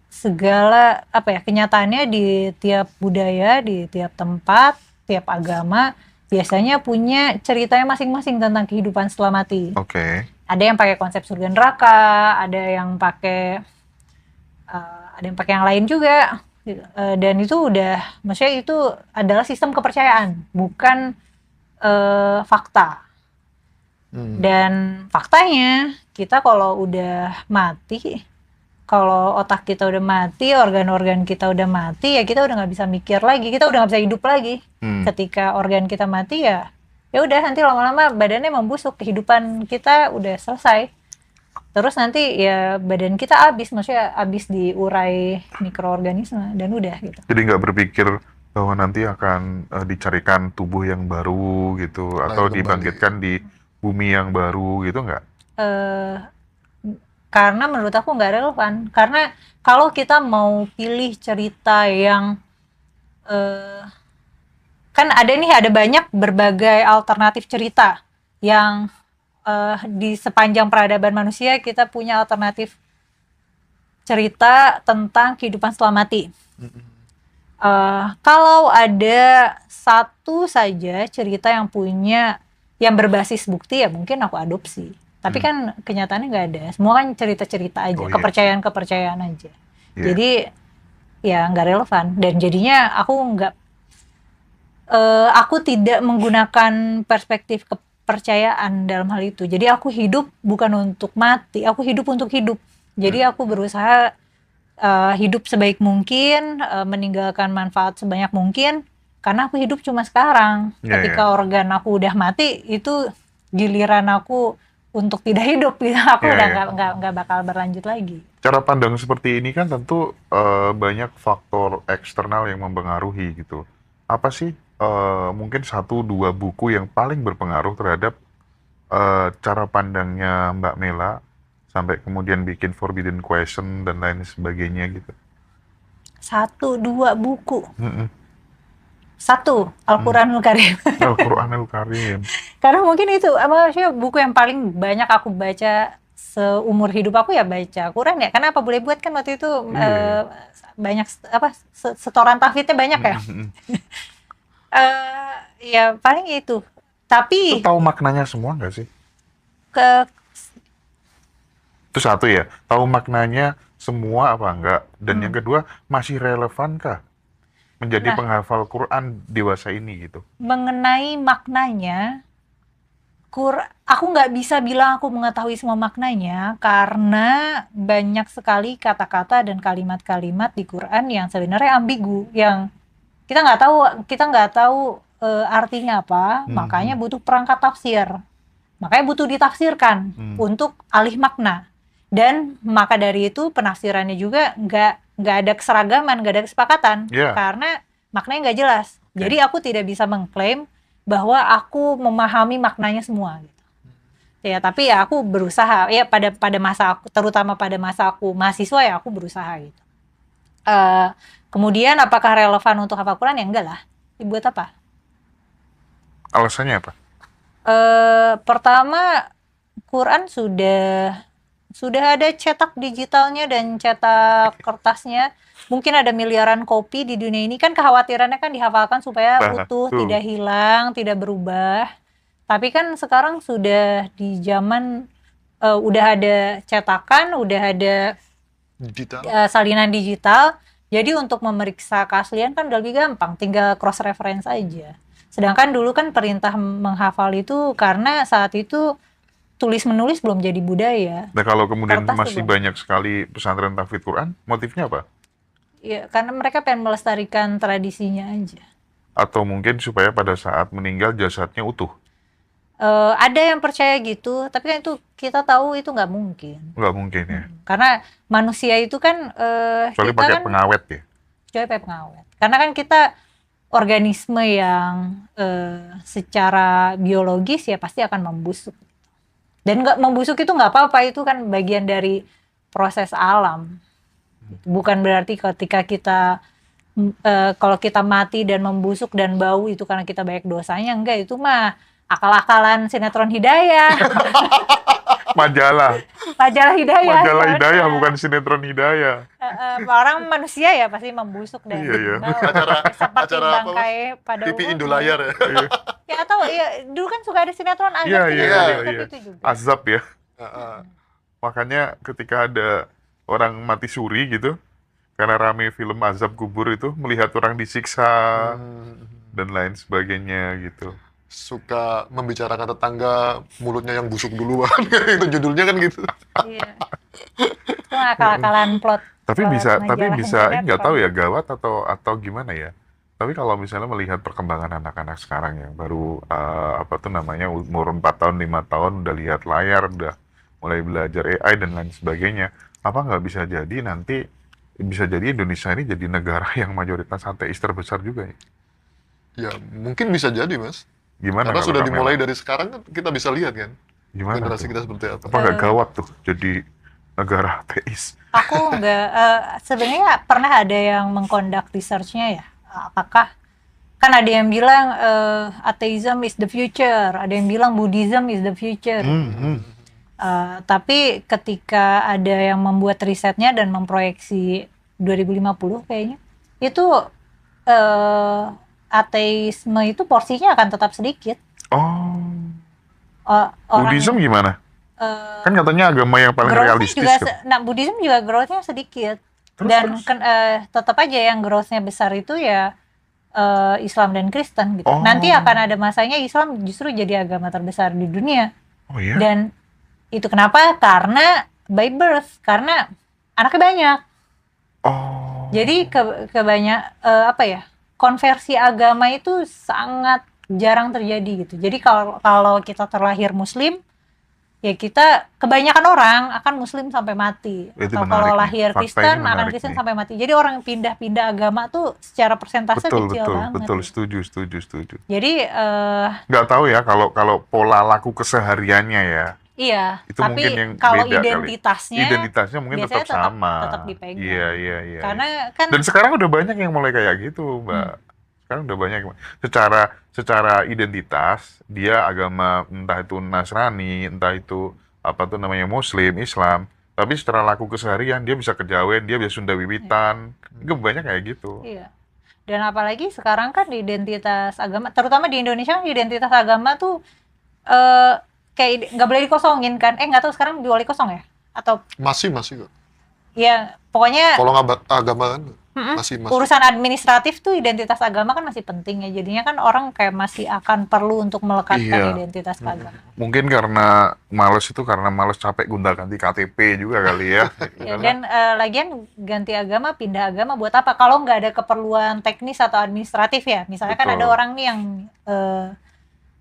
segala apa ya, kenyataannya di tiap budaya, di tiap tempat, tiap agama biasanya punya ceritanya masing-masing tentang kehidupan setelah mati. Oke. Ada yang pakai konsep surga neraka, ada yang pakai yang lain juga. Dan itu udah, maksudnya itu adalah sistem kepercayaan, bukan fakta. Dan faktanya kita kalau udah mati, kalau otak kita udah mati, organ-organ kita udah mati, ya kita udah nggak bisa mikir lagi, kita udah nggak bisa hidup lagi. Ketika organ kita mati ya udah nanti lama-lama badannya membusuk, kehidupan kita udah selesai. Terus nanti ya badan kita habis, maksudnya habis diurai mikroorganisme dan udah gitu. Jadi nggak berpikir bahwa nanti akan dicarikan tubuh yang baru gitu, atau Lahir kembali. dibangkitkan di bumi yang baru gitu nggak? Karena menurut aku nggak relevan. Karena kalau kita mau pilih cerita yang kan ada banyak berbagai alternatif cerita yang di sepanjang peradaban manusia kita punya alternatif cerita tentang kehidupan setelah mati. Kalau ada satu saja cerita yang berbasis bukti ya mungkin aku adopsi. Tapi kan kenyataannya nggak ada. Semua kan cerita-cerita aja, Oh, iya. kepercayaan-kepercayaan aja. Iya. Jadi ya nggak relevan. Dan jadinya aku tidak menggunakan perspektif kepercayaan dalam hal itu. Jadi aku hidup bukan untuk mati, aku hidup untuk hidup. Jadi aku berusaha hidup sebaik mungkin, meninggalkan manfaat sebanyak mungkin, karena aku hidup cuma sekarang. Iya, Ketika iya. organ aku udah mati, itu giliran aku untuk tidak hidup. Aku Iya, udah iya. nggak bakal berlanjut lagi. Cara pandang seperti ini kan tentu banyak faktor eksternal yang mempengaruhi gitu. Apa sih mungkin 1-2 buku yang paling berpengaruh terhadap cara pandangnya Mbak Mela sampai kemudian bikin Forbidden Question dan lain sebagainya gitu? 1-2 buku. Mm-mm. Satu, Al-Quranul Karim. Al-Quranul Karim. Karena mungkin itu maksudnya buku yang paling banyak aku baca seumur hidup aku ya baca Quran ya. Karena apa boleh buat kan waktu itu Iya. banyak setoran tahfidnya banyak ya. Ya paling itu. Itu Tapi tahu maknanya semua nggak sih? ke Itu satu ya, tahu maknanya semua apa enggak? Dan yang Hmm. kedua, masih relevankah menjadi Nah, penghafal Quran dewasa ini gitu? mengenai maknanya, aku nggak bisa bilang aku mengetahui semua maknanya karena banyak sekali kata-kata dan kalimat-kalimat di Quran yang sebenarnya ambigu, yang kita nggak tahu artinya apa, makanya butuh perangkat tafsir, makanya butuh ditafsirkan untuk alih makna. Dan maka dari itu penafsirannya juga nggak ada keseragaman, nggak ada kesepakatan, Ya, karena maknanya nggak jelas. Jadi aku tidak bisa mengklaim bahwa aku memahami maknanya semua gitu. Ya, tapi ya aku berusaha ya pada masa aku, terutama pada masa aku mahasiswa ya aku berusaha gitu. Kemudian apakah relevan untuk hafal Quran? Ya enggak lah. Dibuat apa? alasannya apa? Pertama, Quran sudah ada cetak digitalnya dan cetak kertasnya. Mungkin ada miliaran kopi di dunia ini, kan kekhawatirannya kan dihafalkan supaya Nah, utuh, tuh. tidak hilang, tidak berubah. Tapi kan sekarang sudah di zaman udah ada cetakan, udah ada Digital. salinan digital. Jadi untuk memeriksa keaslian kan udah lebih gampang, tinggal cross reference aja. Sedangkan dulu kan perintah menghafal itu karena saat itu tulis menulis belum jadi budaya. Nah, kalau kemudian Kertas tuh masih belum. banyak sekali pesantren tahfidz Quran, motifnya apa? Ya, karena mereka pengen melestarikan tradisinya aja. Atau mungkin supaya pada saat meninggal jasadnya utuh? Ada yang percaya gitu, tapi kan itu kita tahu itu nggak mungkin. Nggak mungkin ya. Karena manusia itu kan Kecuali kita pakai kan pengawet ya. kecuali pakai pengawet. Karena kan kita organisme yang secara biologis ya pasti akan membusuk. Dan nggak membusuk itu nggak apa-apa, itu kan bagian dari proses alam. Bukan berarti ketika kita kalau kita mati dan membusuk dan bau itu karena kita banyak dosanya, enggak, itu mah akal-akalan sinetron Hidayah. Majalah. Majalah Hidayah. Majalah ya Hidayah, udah. bukan sinetron Hidayah. Orang manusia ya pasti membusuk dan Iya, iya. bau. Acara- Seperti acara apa, Mas? bangkai pada TV umumnya. Indolayar ya. Iya, Ya atau ya dulu kan suka ada sinetron Azab iya, juga, iya, iya, seperti iya. itu juga. Azab ya. Heeh. Makanya ketika ada orang mati suri gitu, karena rame film Azab Kubur itu, melihat orang disiksa dan lain sebagainya gitu. Suka membicarakan tetangga mulutnya yang busuk duluan. Itu judulnya kan gitu. Iya. Itu akal-akalan plot. Tapi plot bisa, majalah nggak sinetron. tahu ya gawat atau gimana ya. Tapi kalau misalnya melihat perkembangan anak-anak sekarang yang baru apa tuh namanya umur 4 tahun, 5 tahun udah lihat layar, udah mulai belajar AI dan lain sebagainya. Apa nggak bisa jadi nanti bisa jadi Indonesia ini jadi negara yang mayoritas ateis terbesar juga ya? Ya mungkin bisa jadi, Mas. Gimana Karena kalau sudah Kak dimulai Mela? dari sekarang kan kita bisa lihat kan Gimana generasi tuh? kita seperti apa. Apa nggak gawat tuh jadi negara ateis? Aku nggak, sebenarnya pernah ada yang mengkondak research-nya ya. Apakah, kan ada yang bilang atheism is the future, ada yang bilang Buddhism is the future. Tapi ketika ada yang membuat risetnya dan memproyeksi 2050 kayaknya, itu ateisme itu porsinya akan tetap sedikit. Oh, Orang Buddhism gimana? Kan katanya agama yang paling growth-nya realistis juga kan? nah Buddhism juga growth-nya sedikit. Terus, Dan terus? tetap aja yang growth-nya besar itu ya Islam dan Kristen gitu. Oh. Nanti akan ada masanya Islam justru jadi agama terbesar di dunia. Oh ya? Dan itu kenapa? Karena by birth, karena anaknya banyak. Oh. Jadi kebanyak apa ya? Konversi agama itu sangat jarang terjadi gitu. Jadi kalau kita terlahir muslim, ya kita kebanyakan orang akan muslim sampai mati. Itu Atau menarik kalau nih. lahir Fakta ini Kristen akan menarik Kristen nih. sampai mati. Jadi orang yang pindah-pindah agama tuh secara persentase Betul, kecil betul, banget. betul. gitu. Setuju. Jadi Nggak tahu ya kalau pola laku kesehariannya ya. iya, Itu tapi mungkin yang kalau beda kali. identitasnya Identitasnya mungkin biasanya tetap sama. tetap dipegang. Iya. Karena kan Dan sekarang udah banyak yang mulai kayak gitu, Mbak. Sekarang udah banyak. Secara identitas dia agama entah itu Nasrani, entah itu apa tuh namanya Muslim, Islam. Tapi secara laku keseharian dia bisa Kejawen, dia bisa Sunda Wiwitan. Itu banyak kayak gitu. Iya. Dan apalagi sekarang kan identitas agama, terutama di Indonesia kan identitas agama tuh kayak nggak boleh dikosongin kan? Nggak tahu sekarang boleh kosong ya? Atau Masih kok. ya pokoknya Kalau nggak agama kan mm-mm, masih. urusan administratif tuh identitas agama kan masih penting ya. Jadinya kan orang kayak masih akan perlu untuk melekatkan Iya. identitas agama. Mungkin karena males capek gonta-ganti KTP juga kali ya. Ya, dan lagian ganti agama, pindah agama buat apa? Kalau nggak ada keperluan teknis atau administratif ya. Misalnya kan Betul. ada orang nih yang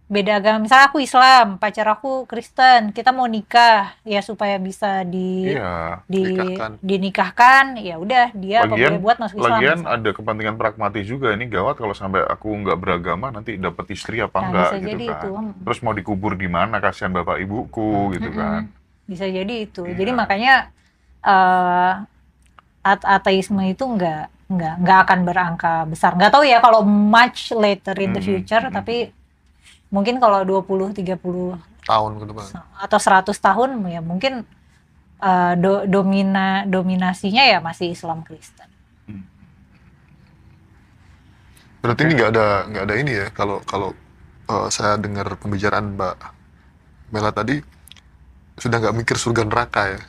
beda agama. Misalnya aku Islam, pacar aku Kristen, kita mau nikah ya supaya bisa Iya. Nikahkan. dinikahkan. Ya udah dia apa boleh Lagian, buat masuk Islam. lagian misalnya. ada kepentingan pragmatis juga. Ini gawat kalau sampai aku nggak beragama nanti dapat istri apa Nah, enggak bisa gitu jadi kan. itu. Terus mau dikubur di mana kasihan bapak ibuku gitu kan. Bisa jadi itu. Iya. Jadi makanya ateisme itu nggak akan berangka besar. Nggak tahu ya kalau much later in the future, tapi mungkin kalau 20-30 Tahun ke depan. atau 100 tahun ya mungkin dominasinya ya masih Islam Kristen. Berarti ini nggak ada ini ya, kalau saya dengar pembicaraan Mbak Mela tadi, sudah nggak mikir surga neraka ya?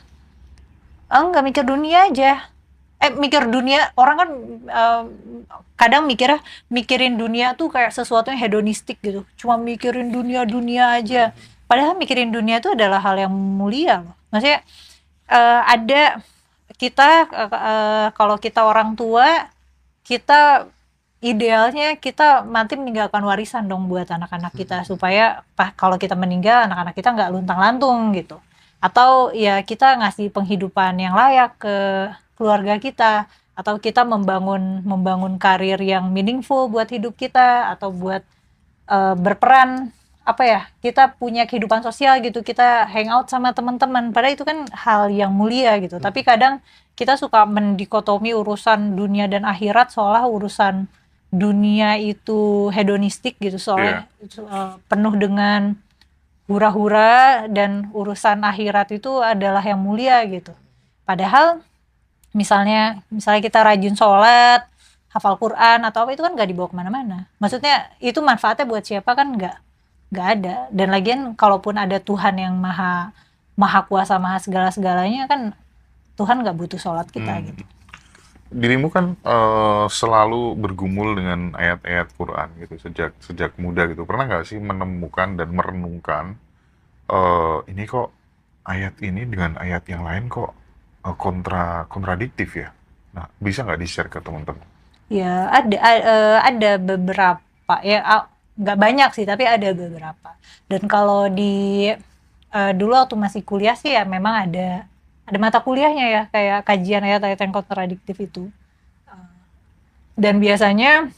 Nggak mikir dunia aja. Mikir dunia, orang kan kadang mikirin dunia tuh kayak sesuatu yang hedonistik gitu. Cuma mikirin dunia aja. Padahal mikirin dunia itu adalah hal yang mulia loh. Maksudnya ada kita kalau kita orang tua, kita idealnya kita nanti meninggalkan warisan dong buat anak-anak kita supaya kalau kita meninggal anak-anak kita nggak luntang-lantung gitu. Atau ya kita ngasih penghidupan yang layak ke keluarga kita, atau kita membangun karir yang meaningful buat hidup kita, atau buat berperan apa ya, kita punya kehidupan sosial gitu, kita hangout sama teman-teman, padahal itu kan hal yang mulia gitu. Tapi kadang kita suka mendikotomi urusan dunia dan akhirat, seolah urusan dunia itu hedonistik gitu, soalnya penuh dengan hura-hura, dan urusan akhirat itu adalah yang mulia gitu. Padahal misalnya kita rajin sholat, hafal Quran atau apa, itu kan nggak dibawa kemana-mana. Maksudnya itu manfaatnya buat siapa kan nggak ada. Dan lagian kalaupun ada Tuhan yang maha kuasa, maha segala-segalanya, kan Tuhan nggak butuh sholat kita gitu. Dirimu kan selalu bergumul dengan ayat-ayat Quran gitu sejak muda gitu. Pernah nggak sih menemukan dan merenungkan ini kok ayat ini dengan ayat yang lain kok kontradiktif ya? Nah, bisa nggak di-share ke teman-teman? Ya ada beberapa ya, nggak banyak sih tapi ada beberapa. Dan kalau dulu waktu masih kuliah sih ya memang ada mata kuliahnya ya, kayak kajian ayat-ayat yang kontradiktif itu. Dan biasanya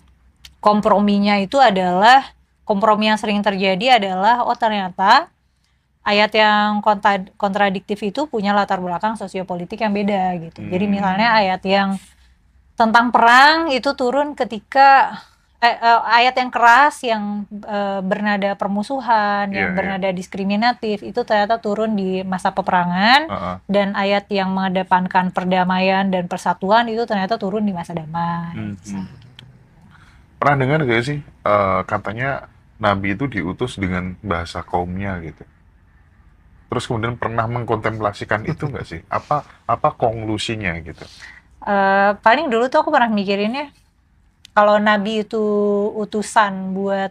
kompromi yang sering terjadi adalah ternyata ayat yang kontradiktif itu punya latar belakang sosiopolitik yang beda gitu. Jadi misalnya ayat yang tentang perang itu turun ketika ayat yang keras, yang bernada permusuhan, yang bernada diskriminatif, itu ternyata turun di masa peperangan. Dan ayat yang mengedepankan perdamaian dan persatuan itu ternyata turun di masa damai. Pernah dengar gak sih katanya Nabi itu diutus dengan bahasa kaumnya gitu? Terus kemudian pernah mengkontemplasikan itu nggak sih? Apa konklusinya gitu? Paling dulu tuh aku pernah mikirinnya, kalau Nabi itu utusan buat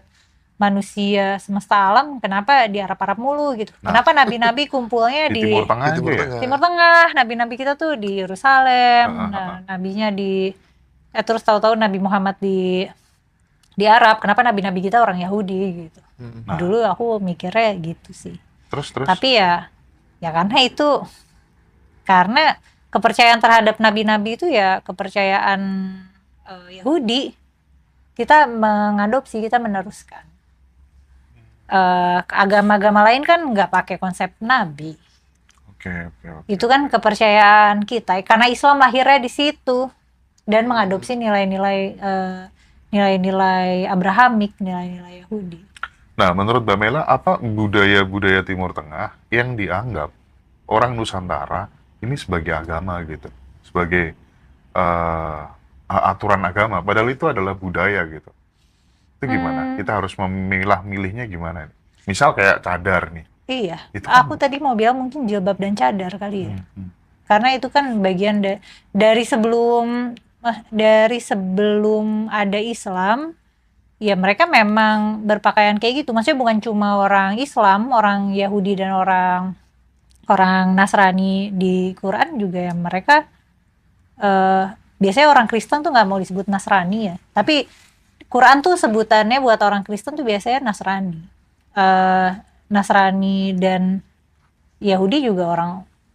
manusia semesta alam, kenapa di Arab-Arab mulu gitu? Kenapa nabi-nabi kumpulnya di Timur Tengah Di Timur aja ya? Tengah. Timur Tengah? Nabi-nabi kita tuh di Yerusalem, nabinya terus tahu-tahu Nabi Muhammad di Arab. Kenapa nabi-nabi kita orang Yahudi gitu? Dulu aku mikirnya gitu sih. Terus? Tapi ya karena kepercayaan terhadap nabi-nabi itu ya kepercayaan Yahudi. Kita mengadopsi, kita meneruskan. Agama-agama lain kan nggak pakai konsep nabi. Oke. Itu kan kepercayaan kita, karena Islam lahirnya di situ dan mengadopsi nilai-nilai nilai-nilai Abrahamik, nilai-nilai Yahudi. Nah, menurut Mbak Mela, apa budaya-budaya Timur Tengah yang dianggap orang Nusantara ini sebagai agama gitu, sebagai eh, aturan agama, padahal itu adalah budaya gitu. Itu gimana? Hmm, Kita harus memilah-milihnya gimana nih? Misal kayak cadar nih, iya. itu Aku kan, tadi mau bilang mungkin jilbab dan cadar kali ya. hmm, hmm, Karena itu kan bagian dari sebelum ada Islam, ya mereka memang berpakaian kayak gitu. Maksudnya bukan cuma orang Islam, orang Yahudi dan orang orang Nasrani di Quran juga ya mereka eh, biasanya orang Kristen tuh nggak mau disebut Nasrani ya. Tapi Quran tuh sebutannya buat orang Kristen tuh biasanya Nasrani. Eh, Nasrani dan Yahudi juga orang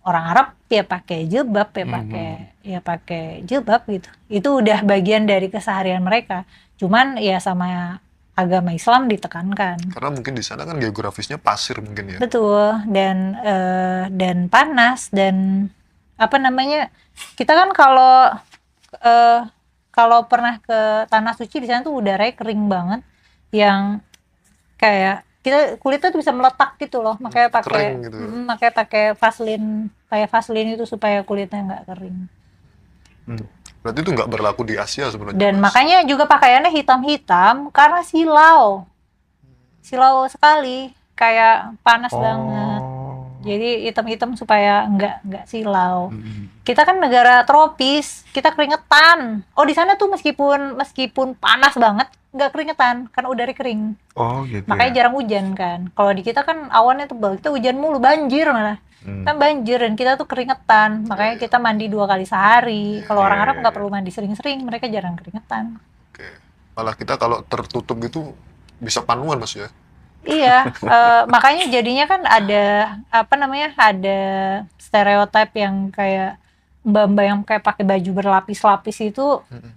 orang Arab ya pakai jilbab ya pakai jilbab gitu. Itu udah bagian dari keseharian mereka. Cuman ya sama agama Islam ditekankan. Karena mungkin di sana kan geografisnya pasir mungkin ya. Betul, dan panas dan apa namanya? Kita kan eh, kalau pernah ke tanah suci di sana tuh udaranya kering banget, yang kayak kita kulitnya tuh bisa meletak gitu loh, makanya Kering gitu ya. makanya pakai Vaseline itu supaya kulitnya nggak kering. hmm. Berarti itu nggak berlaku di Asia sebenarnya, Dan Mas. makanya juga pakaiannya hitam-hitam karena silau sekali, kayak panas banget. Oh, Jadi hitam-hitam supaya nggak silau. hmm. Kita kan negara tropis, kita keringetan. Oh di sana tuh meskipun panas banget, nggak keringetan karena udara kering. Oh gitu Makanya ya. jarang hujan kan. Kalau di kita kan awannya tebal, kita hujan mulu, banjir malah. Hmm. Kan banjir dan kita tuh keringetan. Makanya kita mandi 2 kali sehari. Kalau orang Iya, Arab iya, nggak iya. perlu mandi sering-sering, mereka jarang keringetan. Oke. Malah kita kalau tertutup gitu bisa panuan, Mas ya. Iya, makanya jadinya kan ada apa namanya, ada stereotip yang kayak mbak-mbak yang kayak pakai baju berlapis-lapis itu Mm-mm.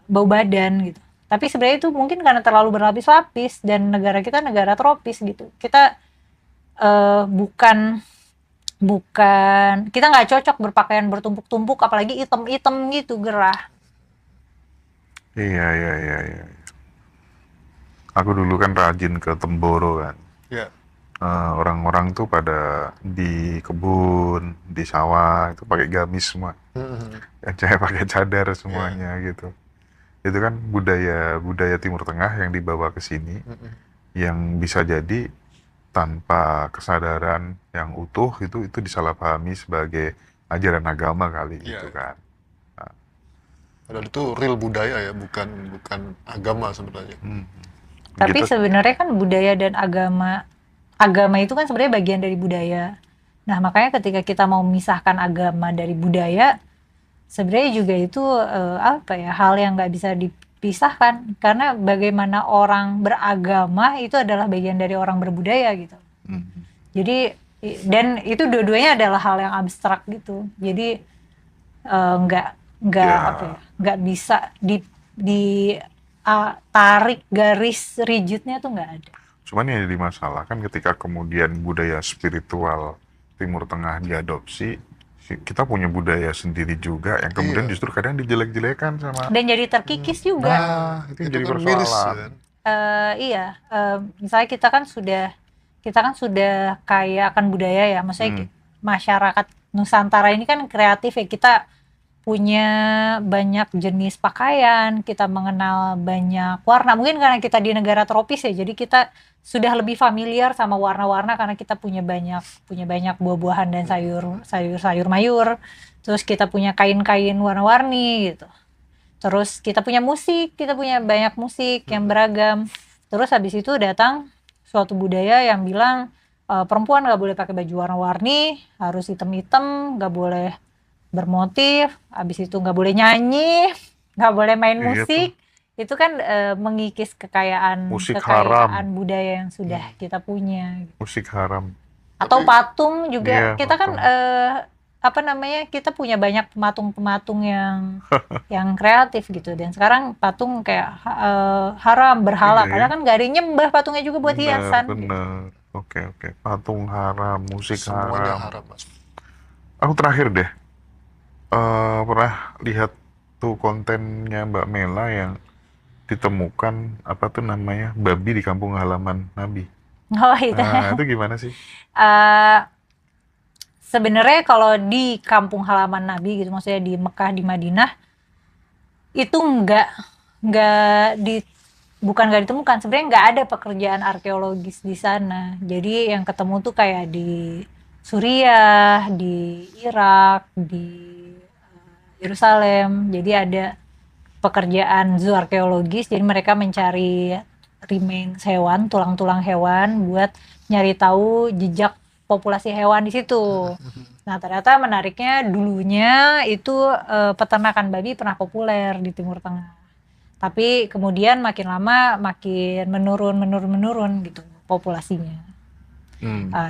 bau badan gitu. Tapi sebenarnya itu mungkin karena terlalu berlapis-lapis dan negara kita negara tropis gitu. Kita bukan bukan kita nggak cocok berpakaian bertumpuk-tumpuk, apalagi item-item gitu gerah. Iya, iya, iya, iya. Aku dulu kan rajin ke Temboro kan. Ya. Orang-orang tuh pada di kebun, di sawah itu pakai gamis semua. Mm-mm. Yang cewek pakai cadar semuanya gitu. Itu kan budaya budaya Timur Tengah yang dibawa ke sini, Mm-mm. yang bisa jadi tanpa kesadaran yang utuh itu disalahpahami sebagai ajaran agama kali Iya. gitu kan. Padahal itu real budaya ya, bukan bukan agama sebenarnya. Tapi Gitu. sebenarnya kan budaya dan agama itu kan sebenarnya bagian dari budaya. Nah, makanya ketika kita mau memisahkan agama dari budaya, sebenarnya juga itu apa ya, hal yang nggak bisa dipisahkan karena bagaimana orang beragama itu adalah bagian dari orang berbudaya gitu. Hmm. Jadi dan itu dua-duanya adalah hal yang abstrak gitu. Jadi nggak Ya, apa ya, nggak bisa tarik garis rigidnya tuh nggak ada. cuman yang jadi masalah kan ketika kemudian budaya spiritual Timur Tengah diadopsi, kita punya budaya sendiri juga yang kemudian Iya. justru kadang dijelek-jelekan sama. Dan jadi terkikis juga. Nah, itu yang Itu jadi kan miris persoalan. kan. Iya, misalnya kita kan sudah kaya akan budaya ya, maksudnya masyarakat Nusantara ini kan kreatif ya, kita punya banyak jenis pakaian, kita mengenal banyak warna. Mungkin karena kita di negara tropis ya, jadi kita sudah lebih familiar sama warna-warna karena kita punya banyak buah-buahan dan sayur mayur. Terus kita punya kain-kain warna-warni gitu. Terus kita punya banyak musik yang beragam. Terus habis itu datang suatu budaya yang bilang perempuan nggak boleh pakai baju warna-warni, harus hitam-hitam, nggak boleh bermotif, habis itu nggak boleh nyanyi, nggak boleh main Iya musik. Itu kan mengikis Musik haram. kekayaan budaya yang sudah kita punya. Musik haram. Atau Tapi- patung juga, Iya, kita kan patung. apa namanya, kita punya banyak pematung-pematung yang kreatif gitu. Dan sekarang patung kayak haram, berhala, Iya, padahal kan nggak ada yang nyembah, patungnya juga buat hiasan. Bener. Oke, oke. Patung haram, musik Semuanya haram. haram, Mas. Aku terakhir deh pernah lihat tuh kontennya Mbak Mela yang ditemukan apa tuh namanya babi di kampung halaman Nabi. Oh itu. Nah, itu gimana sih? Eh, Sebenarnya kalau di kampung halaman Nabi gitu, maksudnya di Mekah, di Madinah, itu nggak di bukan nggak ditemukan, sebenarnya nggak ada pekerjaan arkeologis di sana. Jadi yang ketemu tuh kayak di Suriah, di Irak, di Yerusalem. Jadi ada pekerjaan zooarkeologis, jadi mereka mencari remains hewan, tulang-tulang hewan buat nyari tahu jejak populasi hewan di situ. Nah, ternyata menariknya dulunya itu peternakan babi pernah populer di Timur Tengah. Tapi kemudian makin lama makin menurun gitu populasinya.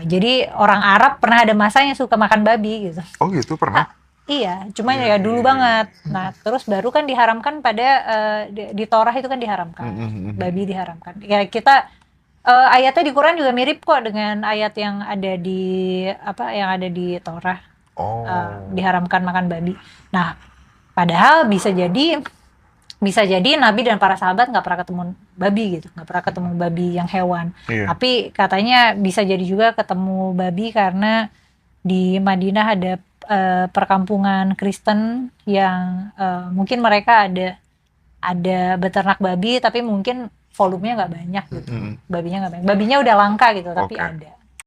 Jadi orang Arab pernah ada masanya suka makan babi gitu. Oh gitu pernah? Iya, cuma ya dulu banget. Nah, terus baru kan diharamkan pada di Torah itu kan diharamkan. Babi diharamkan. Ya kita ayatnya di Quran juga mirip kok dengan ayat yang ada di di Torah. Oh. Diharamkan makan babi. Nah, padahal bisa jadi Nabi dan para sahabat nggak pernah ketemu babi gitu, nggak pernah ketemu babi yang hewan. Iya. Tapi katanya bisa jadi juga ketemu babi karena di Madinah ada perkampungan Kristen yang mungkin mereka ada beternak babi, tapi mungkin volumenya nggak banyak gitu. Babinya nggak banyak. Babinya udah langka gitu, tapi Oke. ada.